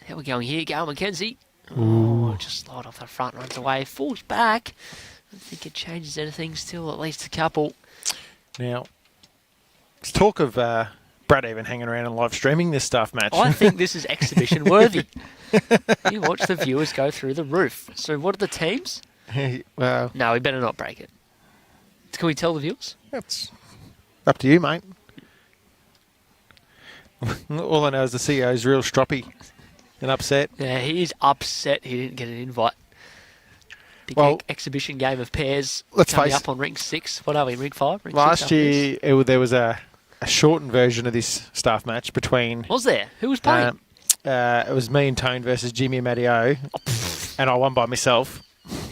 How we going here? Go McKenzie. Oh, just slide off the front, runs away, falls back. I don't think it changes anything. Still at least a couple. Now, let's talk of Brad even hanging around and live streaming this stuff match. I think this is exhibition worthy. You watch the viewers go through the roof. So what are the teams? Well, No, we better not break it. Can we tell the viewers? that's up to you, mate. All I know is the CEO's real stroppy and upset. Yeah, he is upset he didn't get an invite. Big Well, exhibition game of pairs let's coming face up on ring 6. What are we, ring 5? Ring Last 6 after this? year, there was a shortened version of this staff match between... Was there? Who was playing? it was me and Tone versus Jimmy and Matty O, and I won by myself.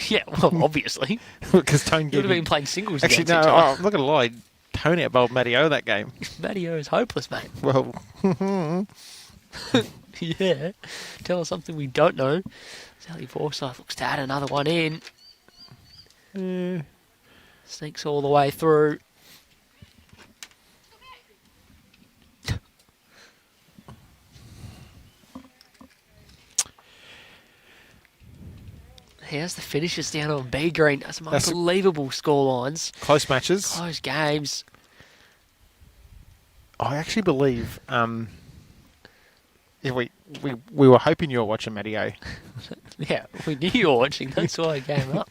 Yeah, well, obviously. Because Tone You would gave have me... been playing singles Actually, against no, each other. I'm not going to lie. Tone outbowled Matty O that game. Matty O is hopeless, mate. Well, Yeah. Tell us something we don't know. Sally Forsyth looks to add another one in. Sneaks all the way through. Here's the finishes down on B Green. Some That's a- unbelievable score lines. close matches. Close games. I actually believe... yeah, we were hoping you were watching Matty O. Yeah, we knew you were watching. That's why I came up.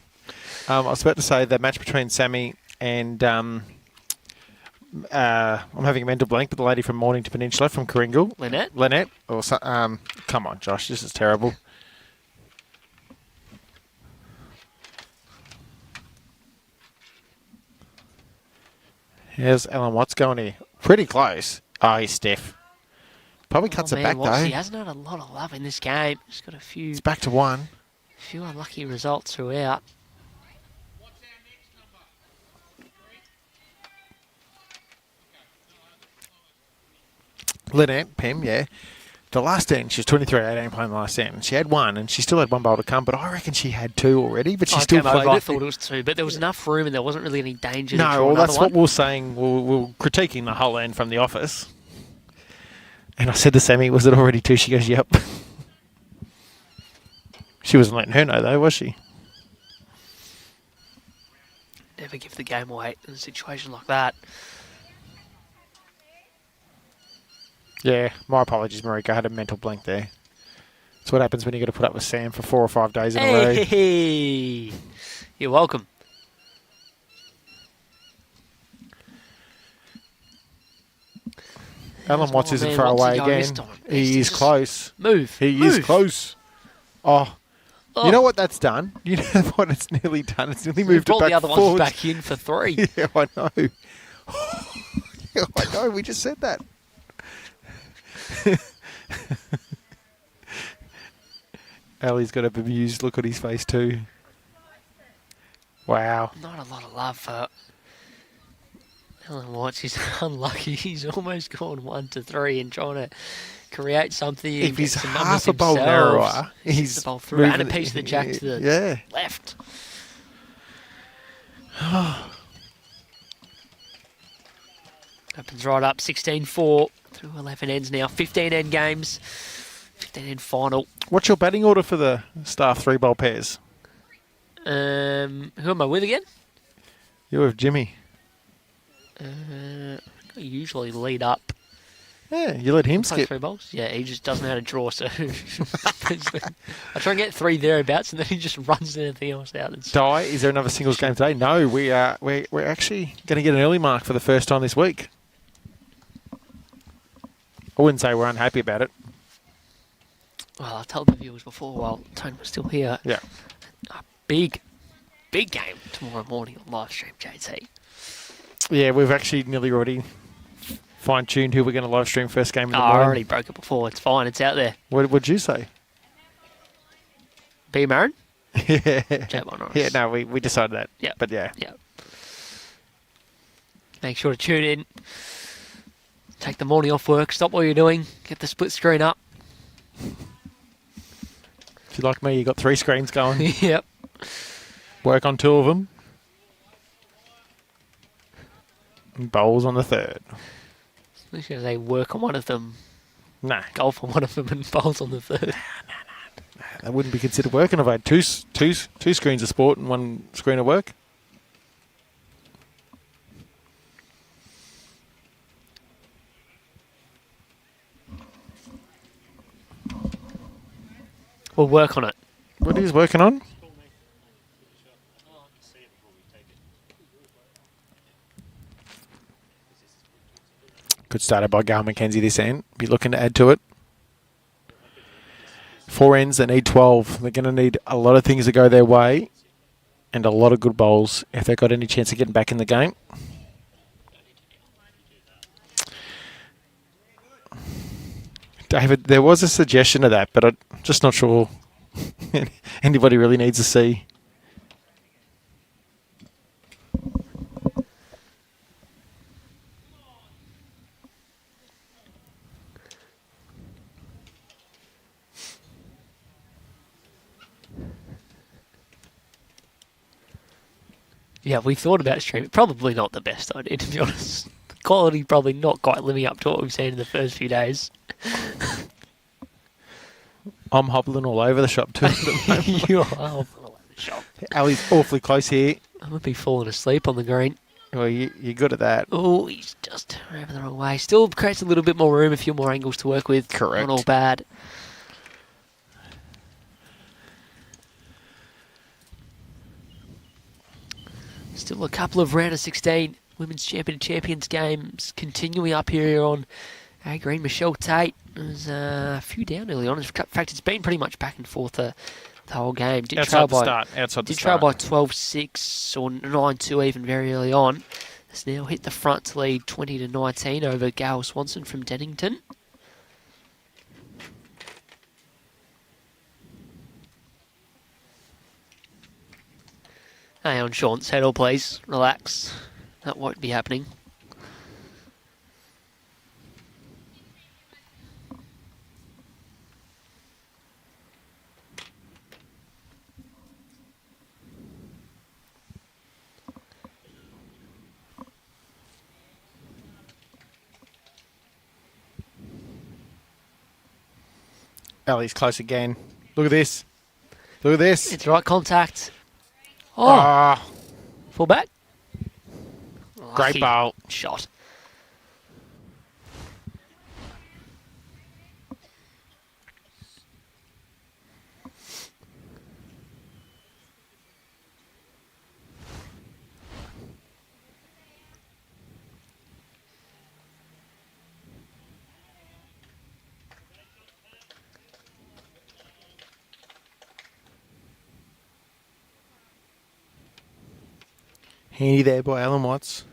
I was about to say the match between Sammy and... I'm having a mental blank, but the lady from Mornington Peninsula, from Coringal. Lynette? Or come on, Josh, this is terrible. Here's Alan Watts going here. Pretty close. Oh, he's stiff. Probably cuts it back, though. He hasn't had a lot of love in this game. He's got a few It's back to 1. unlucky results throughout. Lynette, Pim, yeah. The last end, she was 23-18 playing the last end. She had 1, and she still had 1 bowl to come, but I reckon she had 2 already, but she I still came over, played I it. thought it was 2, but there was enough room and there wasn't really any danger to No, draw well, another that's one. what we were saying. We were critiquing the whole end from the office. And I said to Sammy, was it already 2? She goes, yep. She wasn't letting her know, though, was she? Never give the game away in a situation like that. Yeah, my apologies, Marika. I had a mental blank there. That's what happens when you got to put up with Sam for 4 or 5 days in a row. Hey, you're welcome. Alan Watts my isn't man far Wattsy away going this again. time. He is Just close. Move. He Move. is close. Oh, Oh, you know what that's done? You know what it's nearly done? It's nearly we moved it brought back the other forward. ones back in for 3. Yeah, I know. Yeah, I know. We just said that. Ali's got a bemused look on his face too. Wow. Not a lot of love for Alan Watts. He's unlucky. He's almost gone 1 to 3 and trying to create something. If get he's some half numbers a bowl himself. narrower, He's he's the ball through and a moving- piece of the jack to the yeah. left. Opens right up, 16-4 through 11 ends now. 15 end games, 15 end final. What's your batting order for the staff 3-bowl pairs? Who am I with again? You're with Jimmy. I usually lead up. Yeah, you let him Play skip. 3 bowls? Yeah, he just doesn't know how to draw, so I try and get 3 thereabouts, and then he just runs anything else out. It's Di, is there another singles game today? No, we're actually going to get an early mark for the first time this week. I wouldn't say we're unhappy about it. Well, I told the viewers before while Tony was still here. Yeah. A big game tomorrow morning on live stream, JT. Yeah, we've actually nearly already fine-tuned who we're going to live stream first game in the I morning. already broke it before. It's fine. It's out there. What'd you say? B. Marin? Yeah. Jay Norris. Yeah, no, we decided that. Yeah. But yeah. Yeah. Make sure to tune in Take the morning off work, stop what you're doing, get the split screen up. If you're like me, you got 3 screens going. Yep. Work on 2 of them. And bowls on the 3rd. I was going to say work on one of them, Nah, golf on one of them, and bowls on the 3rd. that wouldn't be considered working if I had two screens of sport and 1 screen of work. We'll work on it. What are you working on? Good starter by Gal McKenzie this end. Be looking to add to it. 4 ends, they need 12. They're going to need a lot of things to go their way and a lot of good bowls if they've got any chance of getting back in the game. David, there was a suggestion of that, but I'm just not sure anybody really needs to see. Yeah, we thought about streaming. Probably not the best idea, to be honest. The quality probably not quite living up to what we've seen in the first few days. I'm hobbling all over the shop too. You are all over the shop. Ali's awfully close here. I'm going to be falling asleep on the green. Well, you're good at that. Oh, he's just over the wrong way. Still creates a little bit more room, a few more angles to work with. Correct. Not all bad. Still a couple of round of 16 Women's Champions games continuing up here on A Green. Michelle Tate was a few down early on. In fact, it's been pretty much back and forth the whole game. Did trail by 12-6 or 9-2 even very early on. Has now hit the front to lead 20-19 over Gail Swanson from Dennington. Hang on, Sean. Settle, please. Relax. That won't be happening. Ali's close again. Look at this. Look at this. It's right contact. Oh, Ah, full back. great Lucky bowl. shot. Handy there by Alan Watts.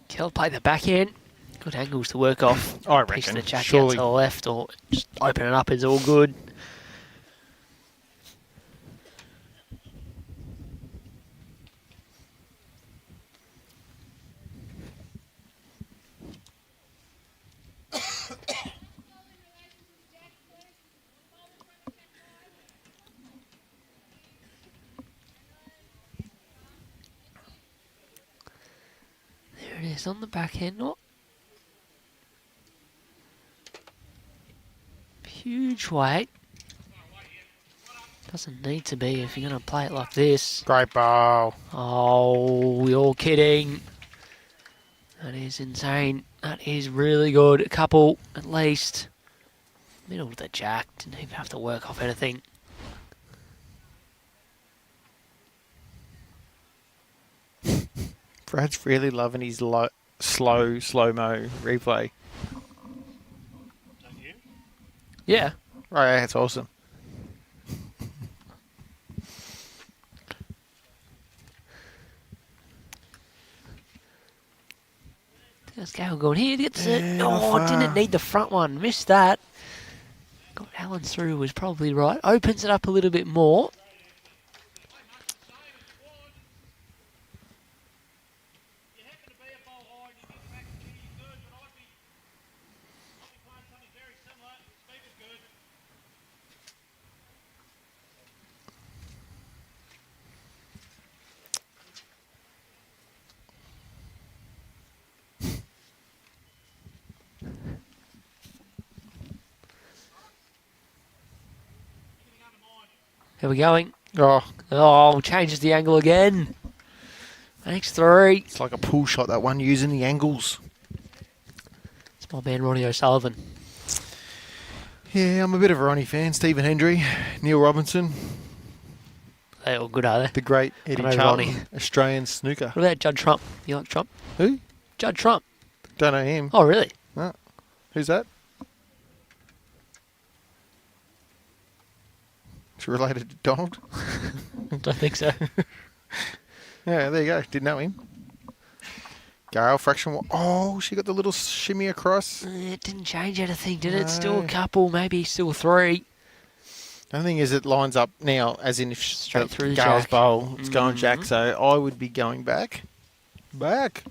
Kell play the backhand. Good angles to work off. I Piecing reckon. the jack out Surely. to the left or just open it up is all good. There it is on the backhand. Not huge weight. Doesn't need to be if you're going to play it like this. Great bowl. Oh, you're kidding. That is insane. That is really good. A couple at least. Middle of the jack. Didn't even have to work off anything. Brad's really loving his slow-mo replay. Yeah. Right, that's awesome. There's Gale going here. Gets it. Yeah, Oh, far. didn't need the front one. Missed that. Got Allen through was probably right. Opens it up a little bit more. You happen to be a bowl high and you get back to me, you're good, but I'd be playing something very similar. Speed is good. Here we going. Oh, Oh, changes the angle again. Makes 3. it's like a pull shot, that one, using the angles. It's my man Ronnie O'Sullivan. Yeah, I'm a bit of a Ronnie fan. Stephen Hendry, Neil Robinson, They all good, are they? the great Eddie I know Charlton, Ronnie. Australian snooker. What about Judd Trump? You like Trump? Who? Judd Trump. Don't know him. Oh, really? No. Who's that? It's related to Donald. Don't think so. Yeah, there you go. Didn't know him. Gale, fraction. Oh, she got the little shimmy across. It didn't change anything, did it? Still a No. couple, maybe still 3. The only thing is it lines up now, as in if Straight through the Gale's jack. bowl, it's going Mhm. jack, so I would be going back. Back.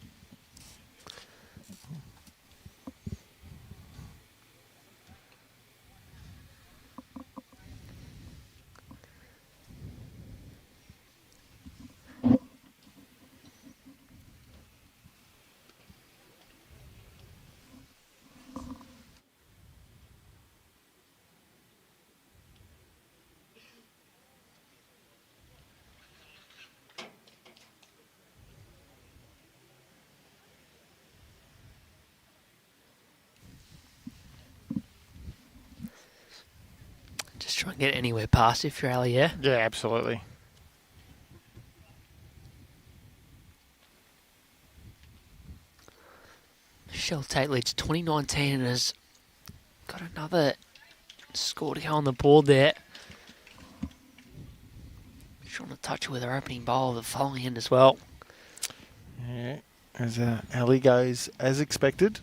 Just try and get anywhere past if you're Ali, yeah? Yeah, absolutely. Shell Tate leads 2019 and has got another score to go on the board there. Trying to touch with her opening bowl the following end as well. Yeah, as Ali goes as expected.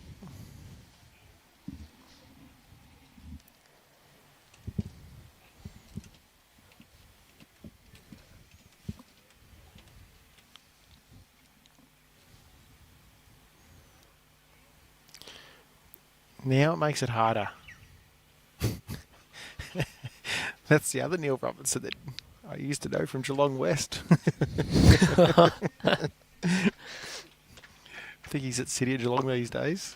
Now it makes it harder. That's the other Neil Robinson that I used to know from Geelong West. I think he's at City of Geelong these days.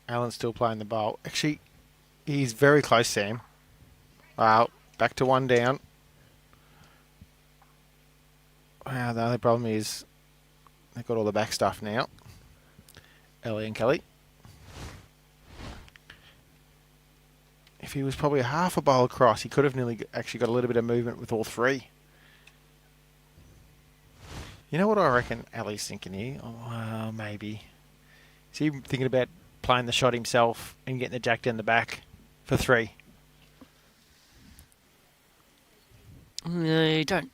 Alan's still playing the bowl. Actually, he's very close, Sam. Back to 1 down. Wow, the only problem is they've got all the back stuff now. Ellie and Kelly. If he was probably a half a bowl across, he could have nearly actually got a little bit of movement with all 3. You know what I reckon Ali's thinking here? Oh, maybe. Is he thinking about playing the shot himself and getting the jack down the back for 3? No, you don't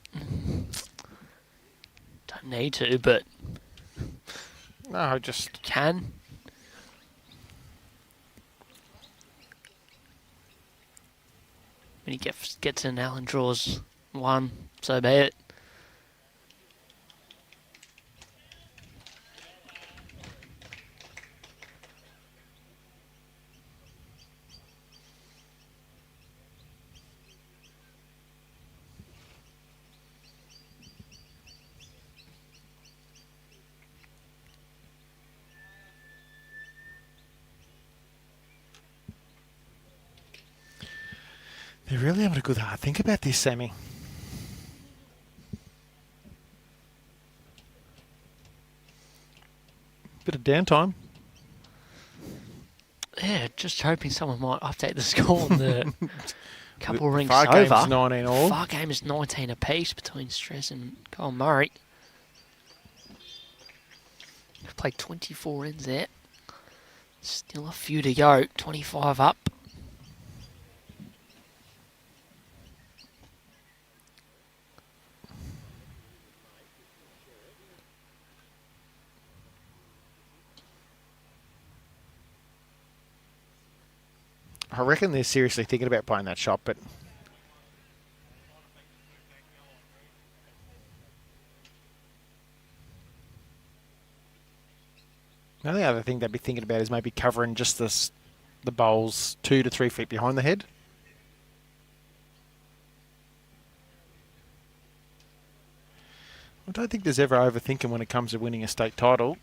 need to, but No, just... can. When he gets in, Allen draws 1, so be it. They're really having a good hard think about this, Sammy. Bit of downtime. Yeah, just hoping someone might update the score on the couple rings Far over. game's 19 all. Far game is 19 apiece between Strez and Colin Murray. We've played 24 ends there. Still a few to go. 25 up. I reckon they're seriously thinking about playing that shot, but the only other thing they'd be thinking about is maybe covering just the bowls 2 to 3 feet behind the head. I don't think there's ever overthinking when it comes to winning a state title.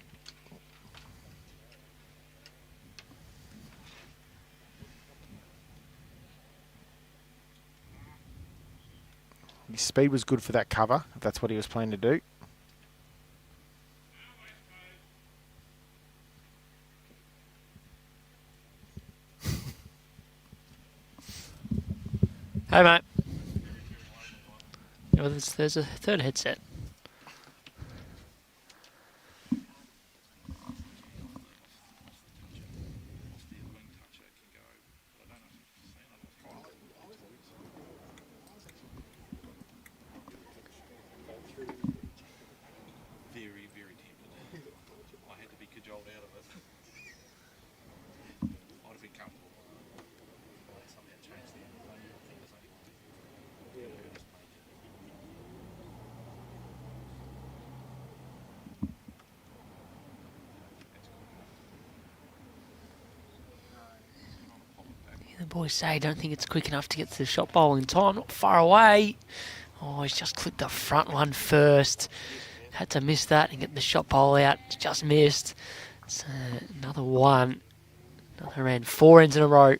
His speed was good for that cover, if that's what he was planning to do. Hey, mate. Oh, there's a third headset. Very, very tempted. I had to be cajoled out of it. I'd have been comfortable. Somehow changed the end. I think there's only one. The boys say don't think it's quick enough to get to the shot bowl in time. Not far away. Oh, he's just clipped the front one first. Had to miss that and get the shot bowl out. Just missed. So another one. Another round. 4 ends in a row.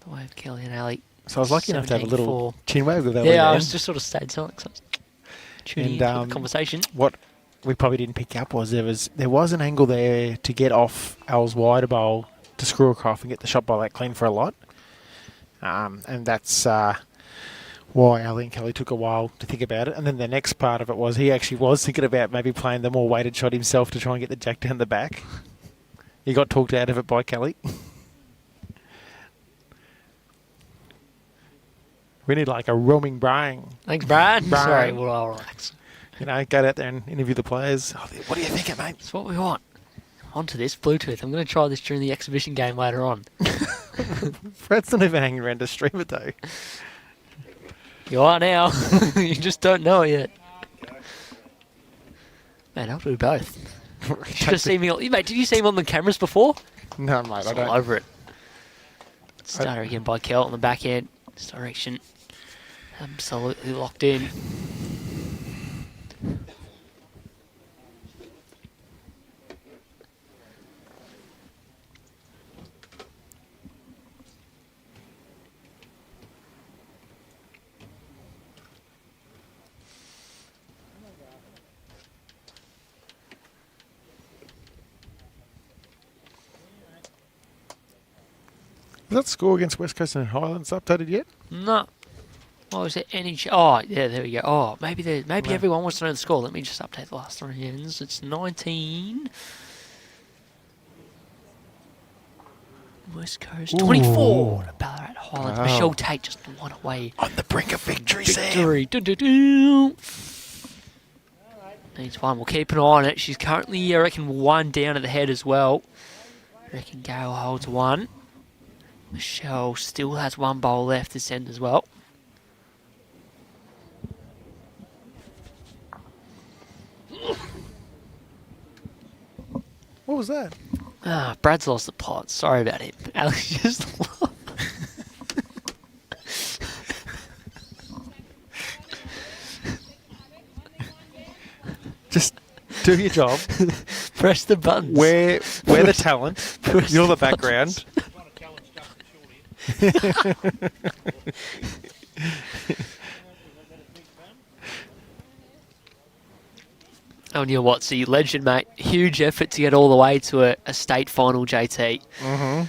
The way of Kelly and Ali. So I was lucky enough to have a little 17-4. chin wag with Ellie. Yeah, I then. was just sort of stayed silent. 'Cause I was tuning into the conversation. What we probably didn't pick up was there was an angle there to get off Al's wider bowl to screw across and get the shot bowl out clean for a lot. And that's why Ali and Kelly took a while to think about it. And then the next part of it was he actually was thinking about maybe playing the more weighted shot himself to try and get the jack down the back. He got talked out of it by Kelly. We need like a roaming brain. Thanks, Brad. Brian. Sorry, well, I'll relax. You know, go out there and interview the players. Oh, what are you thinking, mate? That's what we want. Onto this Bluetooth. I'm going to try this during the exhibition game later on. Fred's not even hanging around to stream it though. You are now. You just don't know it yet. Man, I'll do both. You should have seen me. Mate, did you see him on the cameras before? No, mate, It's I all don't. over it. Starter again by Kel on the back end. This direction. Absolutely locked in. Is that score against West Coast and Highlands updated yet? No. Oh, is there any... Oh, yeah, there we go. Oh, maybe everyone wants to know the score. Let me just update the last 3 ends. It's 19... West Coast. 24 to Ballarat Highlands. Wow. Michelle Tate just one away. On the brink of victory, Sam. Victory. Do-do-do. Needs one. We'll keep an eye on it. She's currently, I reckon, 1 down at the head as well. I reckon Gail holds 1. Michelle still has 1 bowl left this end as well. What was that? Ah, Brad's lost the plot. Sorry about him. Alex just Just do your job. press the buttons. We're the talent. Press You're the buttons. background. Oh, Neil Watsy, legend, mate. Huge effort to get all the way to a state final, JT. Mm-hmm.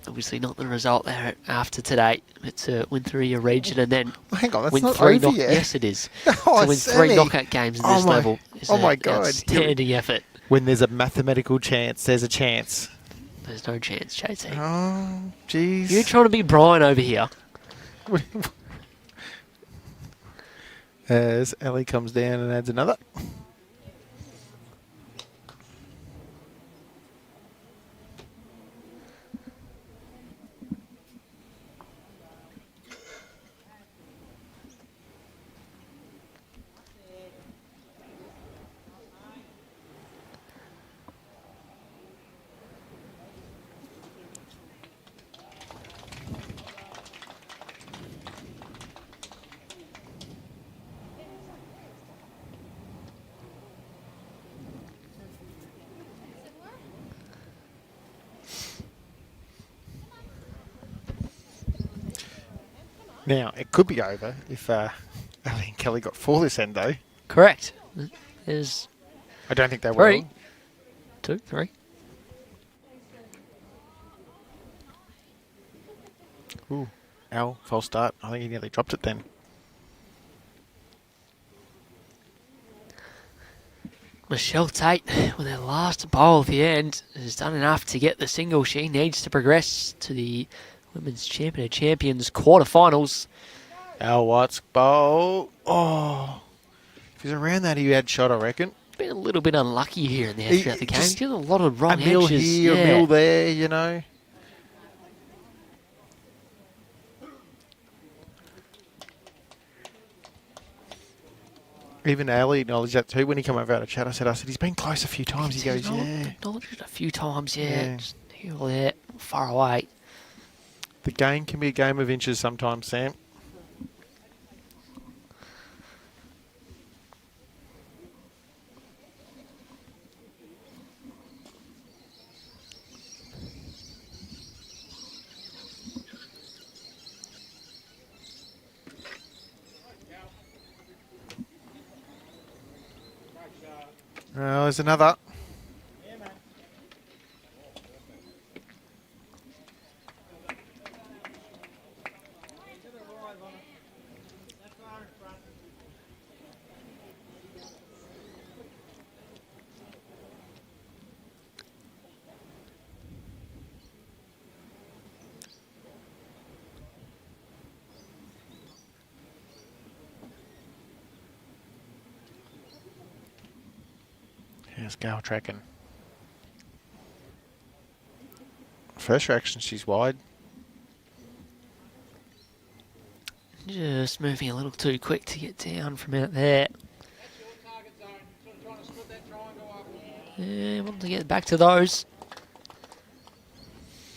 Obviously not the result there after today, but to win 3 a region and then Hang on, that's win not 3 over yet. Yes, it is. Oh, to win 3 Sammy. knockout games at this level is oh my an God. outstanding effort. When there's a mathematical chance, there's a chance. There's no chance, JT. Oh, jeez. You're trying to be Brian over here. As Ellie comes down and adds another. Now, it could be over if Ali and Kelly got 4 this end, though. Correct. There's I don't think they will. 3. 2, 3. Ooh, Al, false start. I think he nearly dropped it then. Michelle Tate, with her last bowl at the end, has done enough to get the single she needs to progress to the Women's Champion of Champions quarterfinals. Al White's bowl. Oh. If he's around that, he had shot, I reckon. Been a little bit unlucky here and there He- throughout the game. just He's got a lot of wrong A mill edges. here, a mill there, you know. Even Ali acknowledged that too when he came over out of chat. I said, he's been close a few times. He goes, yeah. Acknowledged it a few times, yeah. Yeah. Just here or there, far away. The game can be a game of inches sometimes, Sam. There's another. Here's Gal tracking. First reaction, she's wide. Just moving a little too quick to get down from out there. Yeah, wanting to get back to those.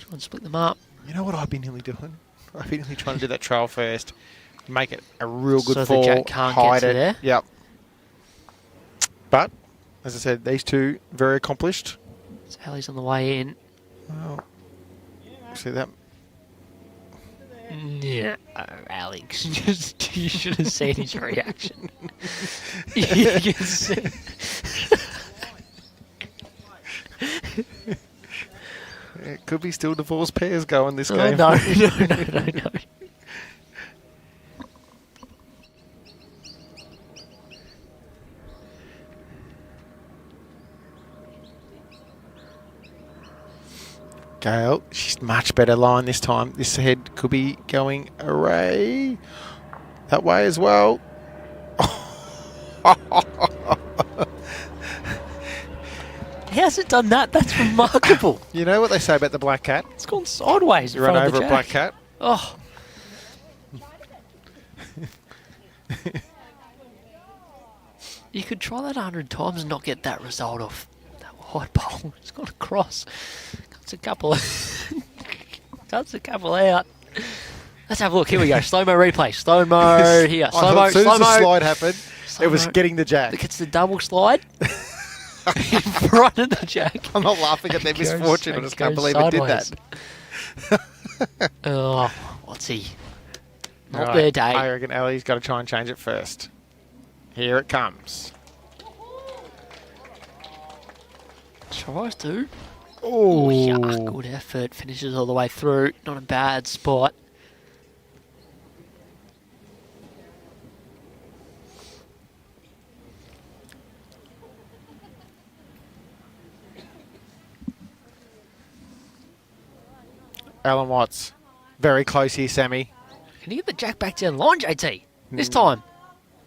Try and split them up. You know what I've been nearly doing? I've been nearly trying to do that trail first. Make it a real good So the fall. jack can't get hide to it. there? Yep. But, as I said, these two, very accomplished. So Ali's on the way in. Well, see that? Yeah, Alex, just you should have seen his reaction. You can see. It could be still divorced pairs going this Oh, game. no, no. Gale, she's much better line this time. This head could be going array. That way as well. How's it done that? That's remarkable. You know what they say about the black cat? It's gone sideways. You in run front of over the a black jack. cat. Oh, you could try that 100 times and not get that result off that wide pole. It's gone across. Cuts a couple. Cuts a couple out. Let's have a look. Here we go. Slow-mo replay. Slow-mo here. Slow-mo. As soon as the Slow-mo. slide happened, it was Slow-mo. getting the jack. Look, it's the double slide. In front of the jack. I'm not laughing at their Goes- misfortune. I just can't goes believe it did sideways. that. Oh, what's he? Not Right, their day. I reckon Ellie's got to try and change it first. Here it comes. Tries to. Oh, Yeah, good effort. Finishes all the way through. Not a bad spot. Alan Watts. Very close here, Sammy. Can you get the jack back down line, JT? This time.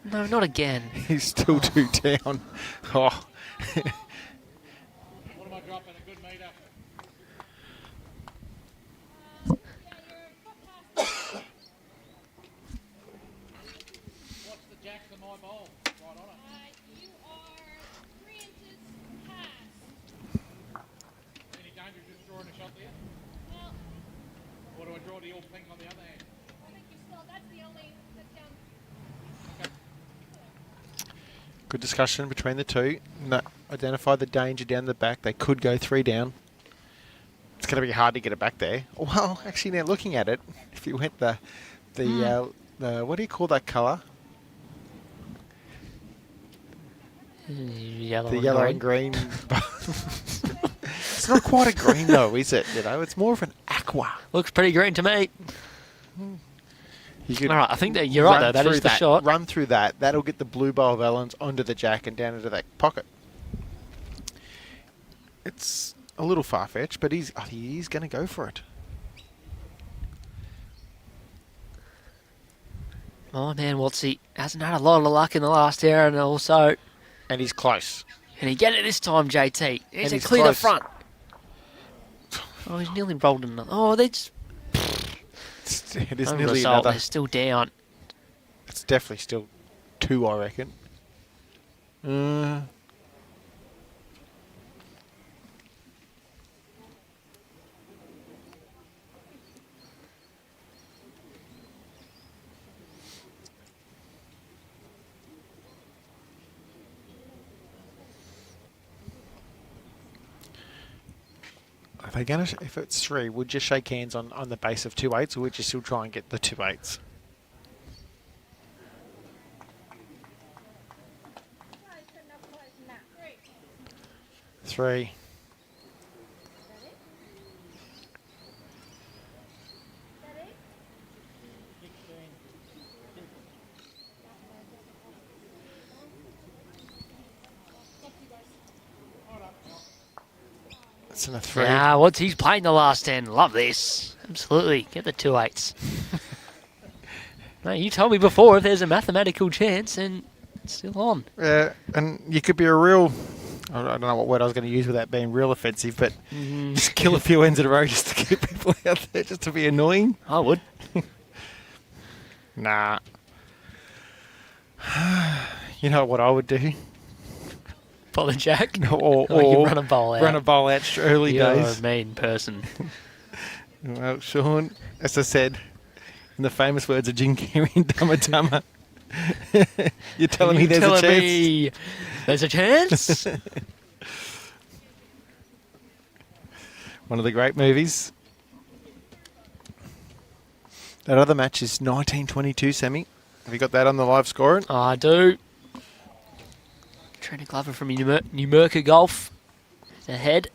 No, not again. He's still 2 down. Oh. What am I dropping? A good meter. What's the jack to my bowl? Right on it. You are 3 inches past. Any danger just drawing a shot there? Well, Or do I draw the all pink on the other hand? I think you're still, that's the only, that's down. Good discussion between the two. No, identify the danger down the back. They could go 3 down. It's going to be hard to get it back there. Well, actually, now looking at it, if you went the The what do you call that colour? Yellow The and yellow green. and green. It's not quite a green though, is it? You know, it's more of an aqua. Looks pretty green to me. You could All right, I think that you're right though. That through is the shot. Run through that. That'll get the blue bowl of Ellens onto the jack and down into that pocket. It's a little far-fetched, but I think he's going to go for it. Oh man, Watsy hasn't had a lot of luck in the last hour, and also And he's close. can he get it this time, JT? He's he's clear close. the front. Oh, he's nearly rolled another. Oh, they just It is no nearly result. another. They're still down. It's definitely still 2, I reckon. Are they going to, if it's 3, would you shake hands on the base of 2 8s, or would you still try and get the 2 8s? Three. It's in a 3. Nah, what's he's playing the last 10. Love this. Absolutely. Get the 2 8s. No, you told me before if there's a mathematical chance, and it's still on. And you could be a real, I don't know what word I was going to use without being real offensive, but just kill a few ends in a row just to get people out there, just to be annoying. I would. Nah. You know what I would do? Pull the jack. Or you run a bowl out. Run a bowl out early You're days. a mean person. Well, Sean, as I said, in the famous words of Jim Carrey and Dumma Dumma, you're telling me there's a chance? Me there's a chance? One of the great movies. That other match is 1922 semi. Have you got that on the live scoring? I do. Trina Glover from Numurkah Golf. Is ahead.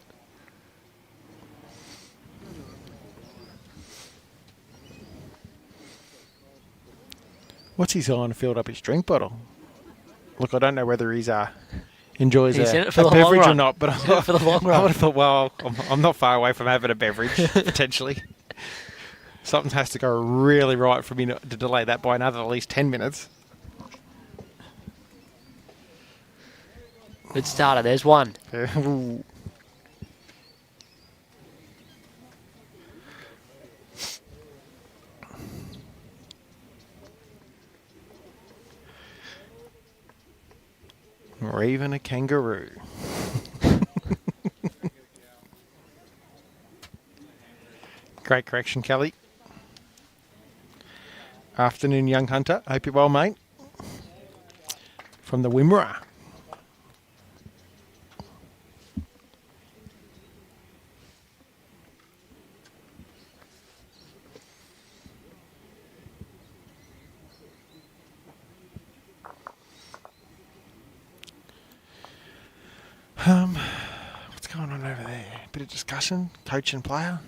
What's he on to fill up his drink bottle? Look, I don't know whether he's enjoys He's in a it for the long beverage or run. not, but He's in it for the long I run. would have thought, well, I'm not far away from having a beverage, potentially. Something has to go really right for me to delay that by another at least 10 minutes. Good starter. There's one. Ooh. Or even a kangaroo. Great correction, Kelly. Afternoon, young hunter. Hope you're well, mate. From the Wimmera. What's going on over there? Bit of discussion, coach and player.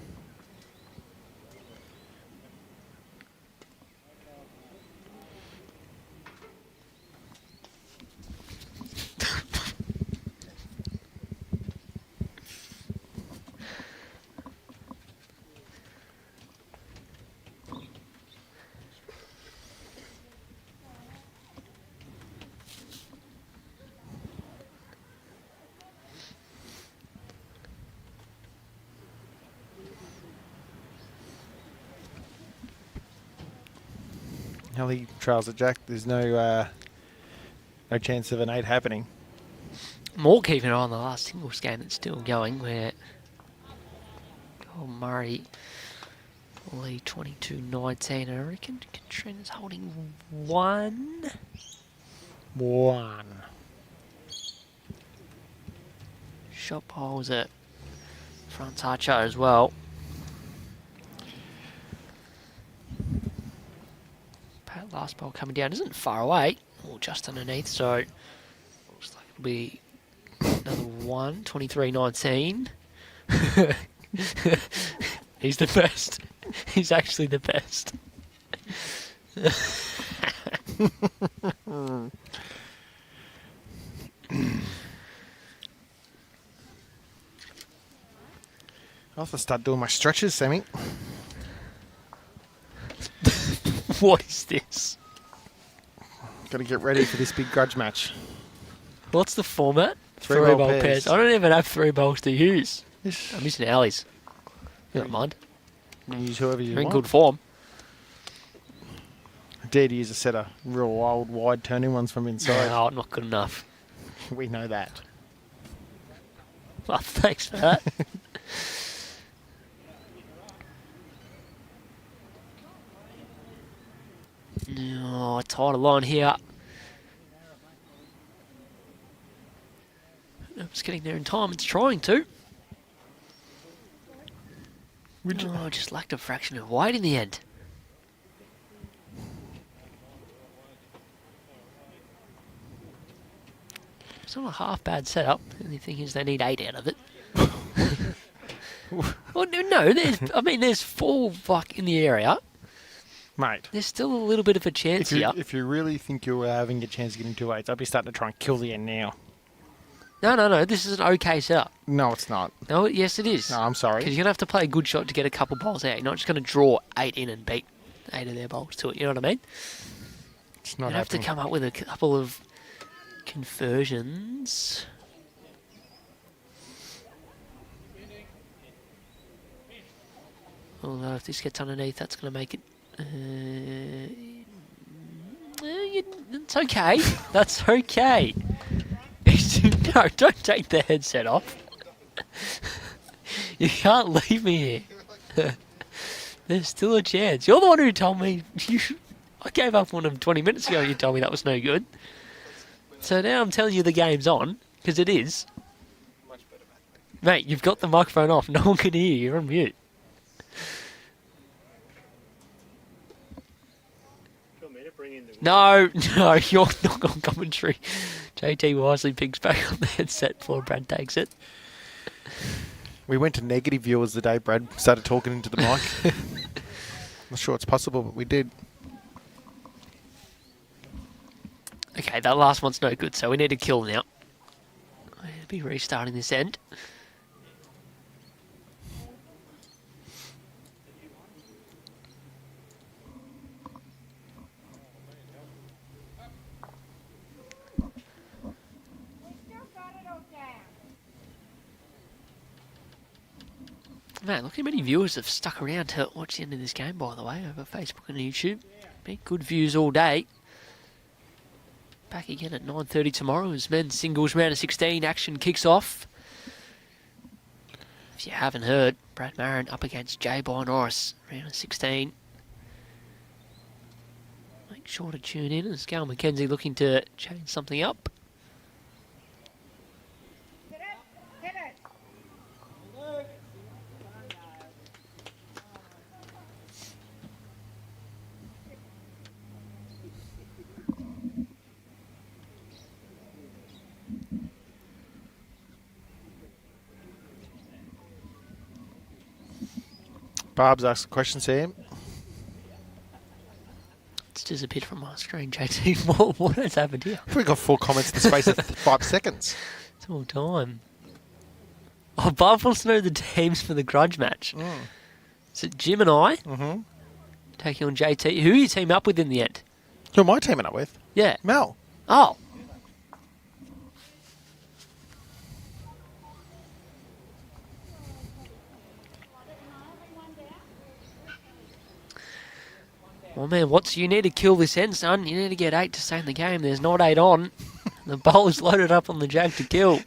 Ellie trials at Jack. There's no chance of an 8 happening. More keeping an eye on the last singles game that's still going, where Murray will lead 22-19. I reckon Katrina's holding 1. 1. Shot poles at front Tacho as well. That last ball coming down isn't far away, or just underneath, so looks like it'll be another one, 23-19. He's the best. He's actually the best. I'll have to start doing my stretches, Sammy. What is this? Got to get ready for this big grudge match. What's the format? Three ball pairs. I don't even have 3 balls to use. Yes. I'm using alleys. You don't mind. Use whoever you You're in want. good form. I dare to use a set of real wild, wide turning ones from inside. No, not good enough. We know that. Well, thanks for that. No, tighter line here. It's getting there in time. It's trying to. Oh, just lacked a fraction of weight in the end. It's not a half bad setup. The only thing is they need 8 out of it. Well, no, there's 4 in the area. Mate, There's still a little bit of a chance here. if you really think you're having a chance of getting 2 8s, I'd be starting to try and kill the end now. No. This is an okay setup. No, it's not. No, yes, it is. No, I'm sorry. Because you're going to have to play a good shot to get a couple bowls out. You're not just going to draw 8 in and beat 8 of their bowls to it. You know what I mean? It's not You have to happening. come up with a couple of conversions. Although if this gets underneath, that's going to make it... it's okay. That's okay. No, don't take the headset off. You can't leave me here. There's still a chance. You're the one who told me... I gave up on him 20 minutes ago. You told me that was no good. So now I'm telling you the game's on, because it is. Mate, you've got the microphone off. No one can hear you. You're on mute. No, you're not on commentary. JT wisely picks back on the headset before Brad takes it. We went to negative viewers the day Brad started talking into the mic. Not sure it's possible, but we did. Okay, that last one's no good, so we need a kill now. I need to be restarting this end. Man, look how many viewers have stuck around to watch the end of this game, by the way, over Facebook and YouTube. Been good views all day. Back again at 9:30 tomorrow as men's singles round of 16 action kicks off. If you haven't heard, Brad Marin up against Jay Norris, round of 16. Make sure to tune in as Gal McKenzie looking to change something up. Hit it. Barb's asked a question, Sam. It's disappeared from my screen, JT. What has happened here? We got 4 comments in the space of 5 seconds. It's all time. Oh, Barb wants to know the teams for the grudge match. Is it Jim and I taking on JT? Who are you team up with in the end? Who am I teaming up with? Yeah. Mel. Oh. Well, man, you need to kill this end, son. You need to get 8 to stay in the game. There's not 8 on. The bowler's loaded up on the jag to kill.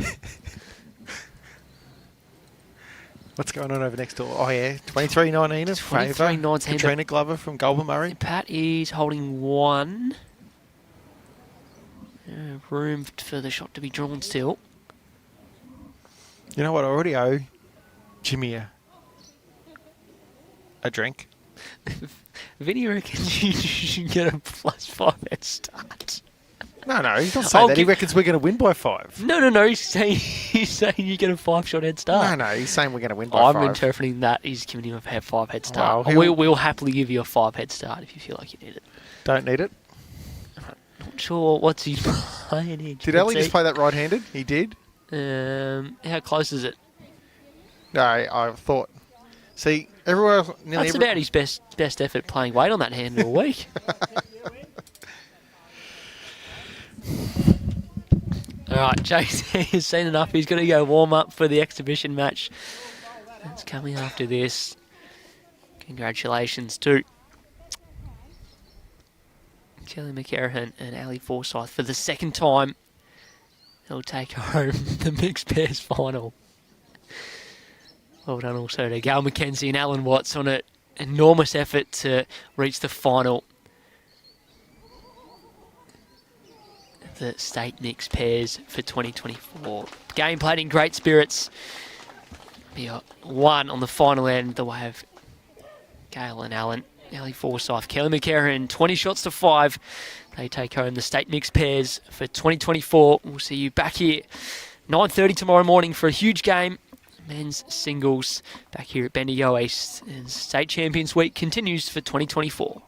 What's going on over next door? Oh, yeah. 23-19 in favour. 23-19. Katrina Glover from Goulburn Murray. Pat is holding 1. Room for the shot to be drawn still. You know what? I already owe Jimmy a drink. Vinny reckons you should get a +5 head start. No, he's not saying that. He reckons we're going to win by 5. No. He's saying you get a 5-shot head start. No, he's saying we're going to win by 5. I'm interpreting that he's giving you a 5 head start. Well, We'll happily give you a 5 head start if you feel like you need it. Don't need it. Not sure what's he playing here. Did Ellie just play that right-handed? He did. How close is it? No, I thought. See, everywhere else. That's about his best effort playing weight on that hand all week. All right, JC has seen enough. He's going to go warm up for the exhibition match. That's coming after this. Congratulations to Kelly McKERIHEN and Ali Forsyth for the second time. They'll take home the mixed pairs final. Well done also to Gail McKenzie and Alan Watts on an enormous effort to reach the final. The state mixed pairs for 2024. Game played in great spirits. We got one on the final end, the way of Gail and Alan. Ellie Forsyth, Kelly McKERIHEN, 20 shots to 5. They take home the state mixed pairs for 2024. We'll see you back here 9:30 tomorrow morning for a huge game. Men's singles back here at Bendigo East. And State Champions Week continues for 2024.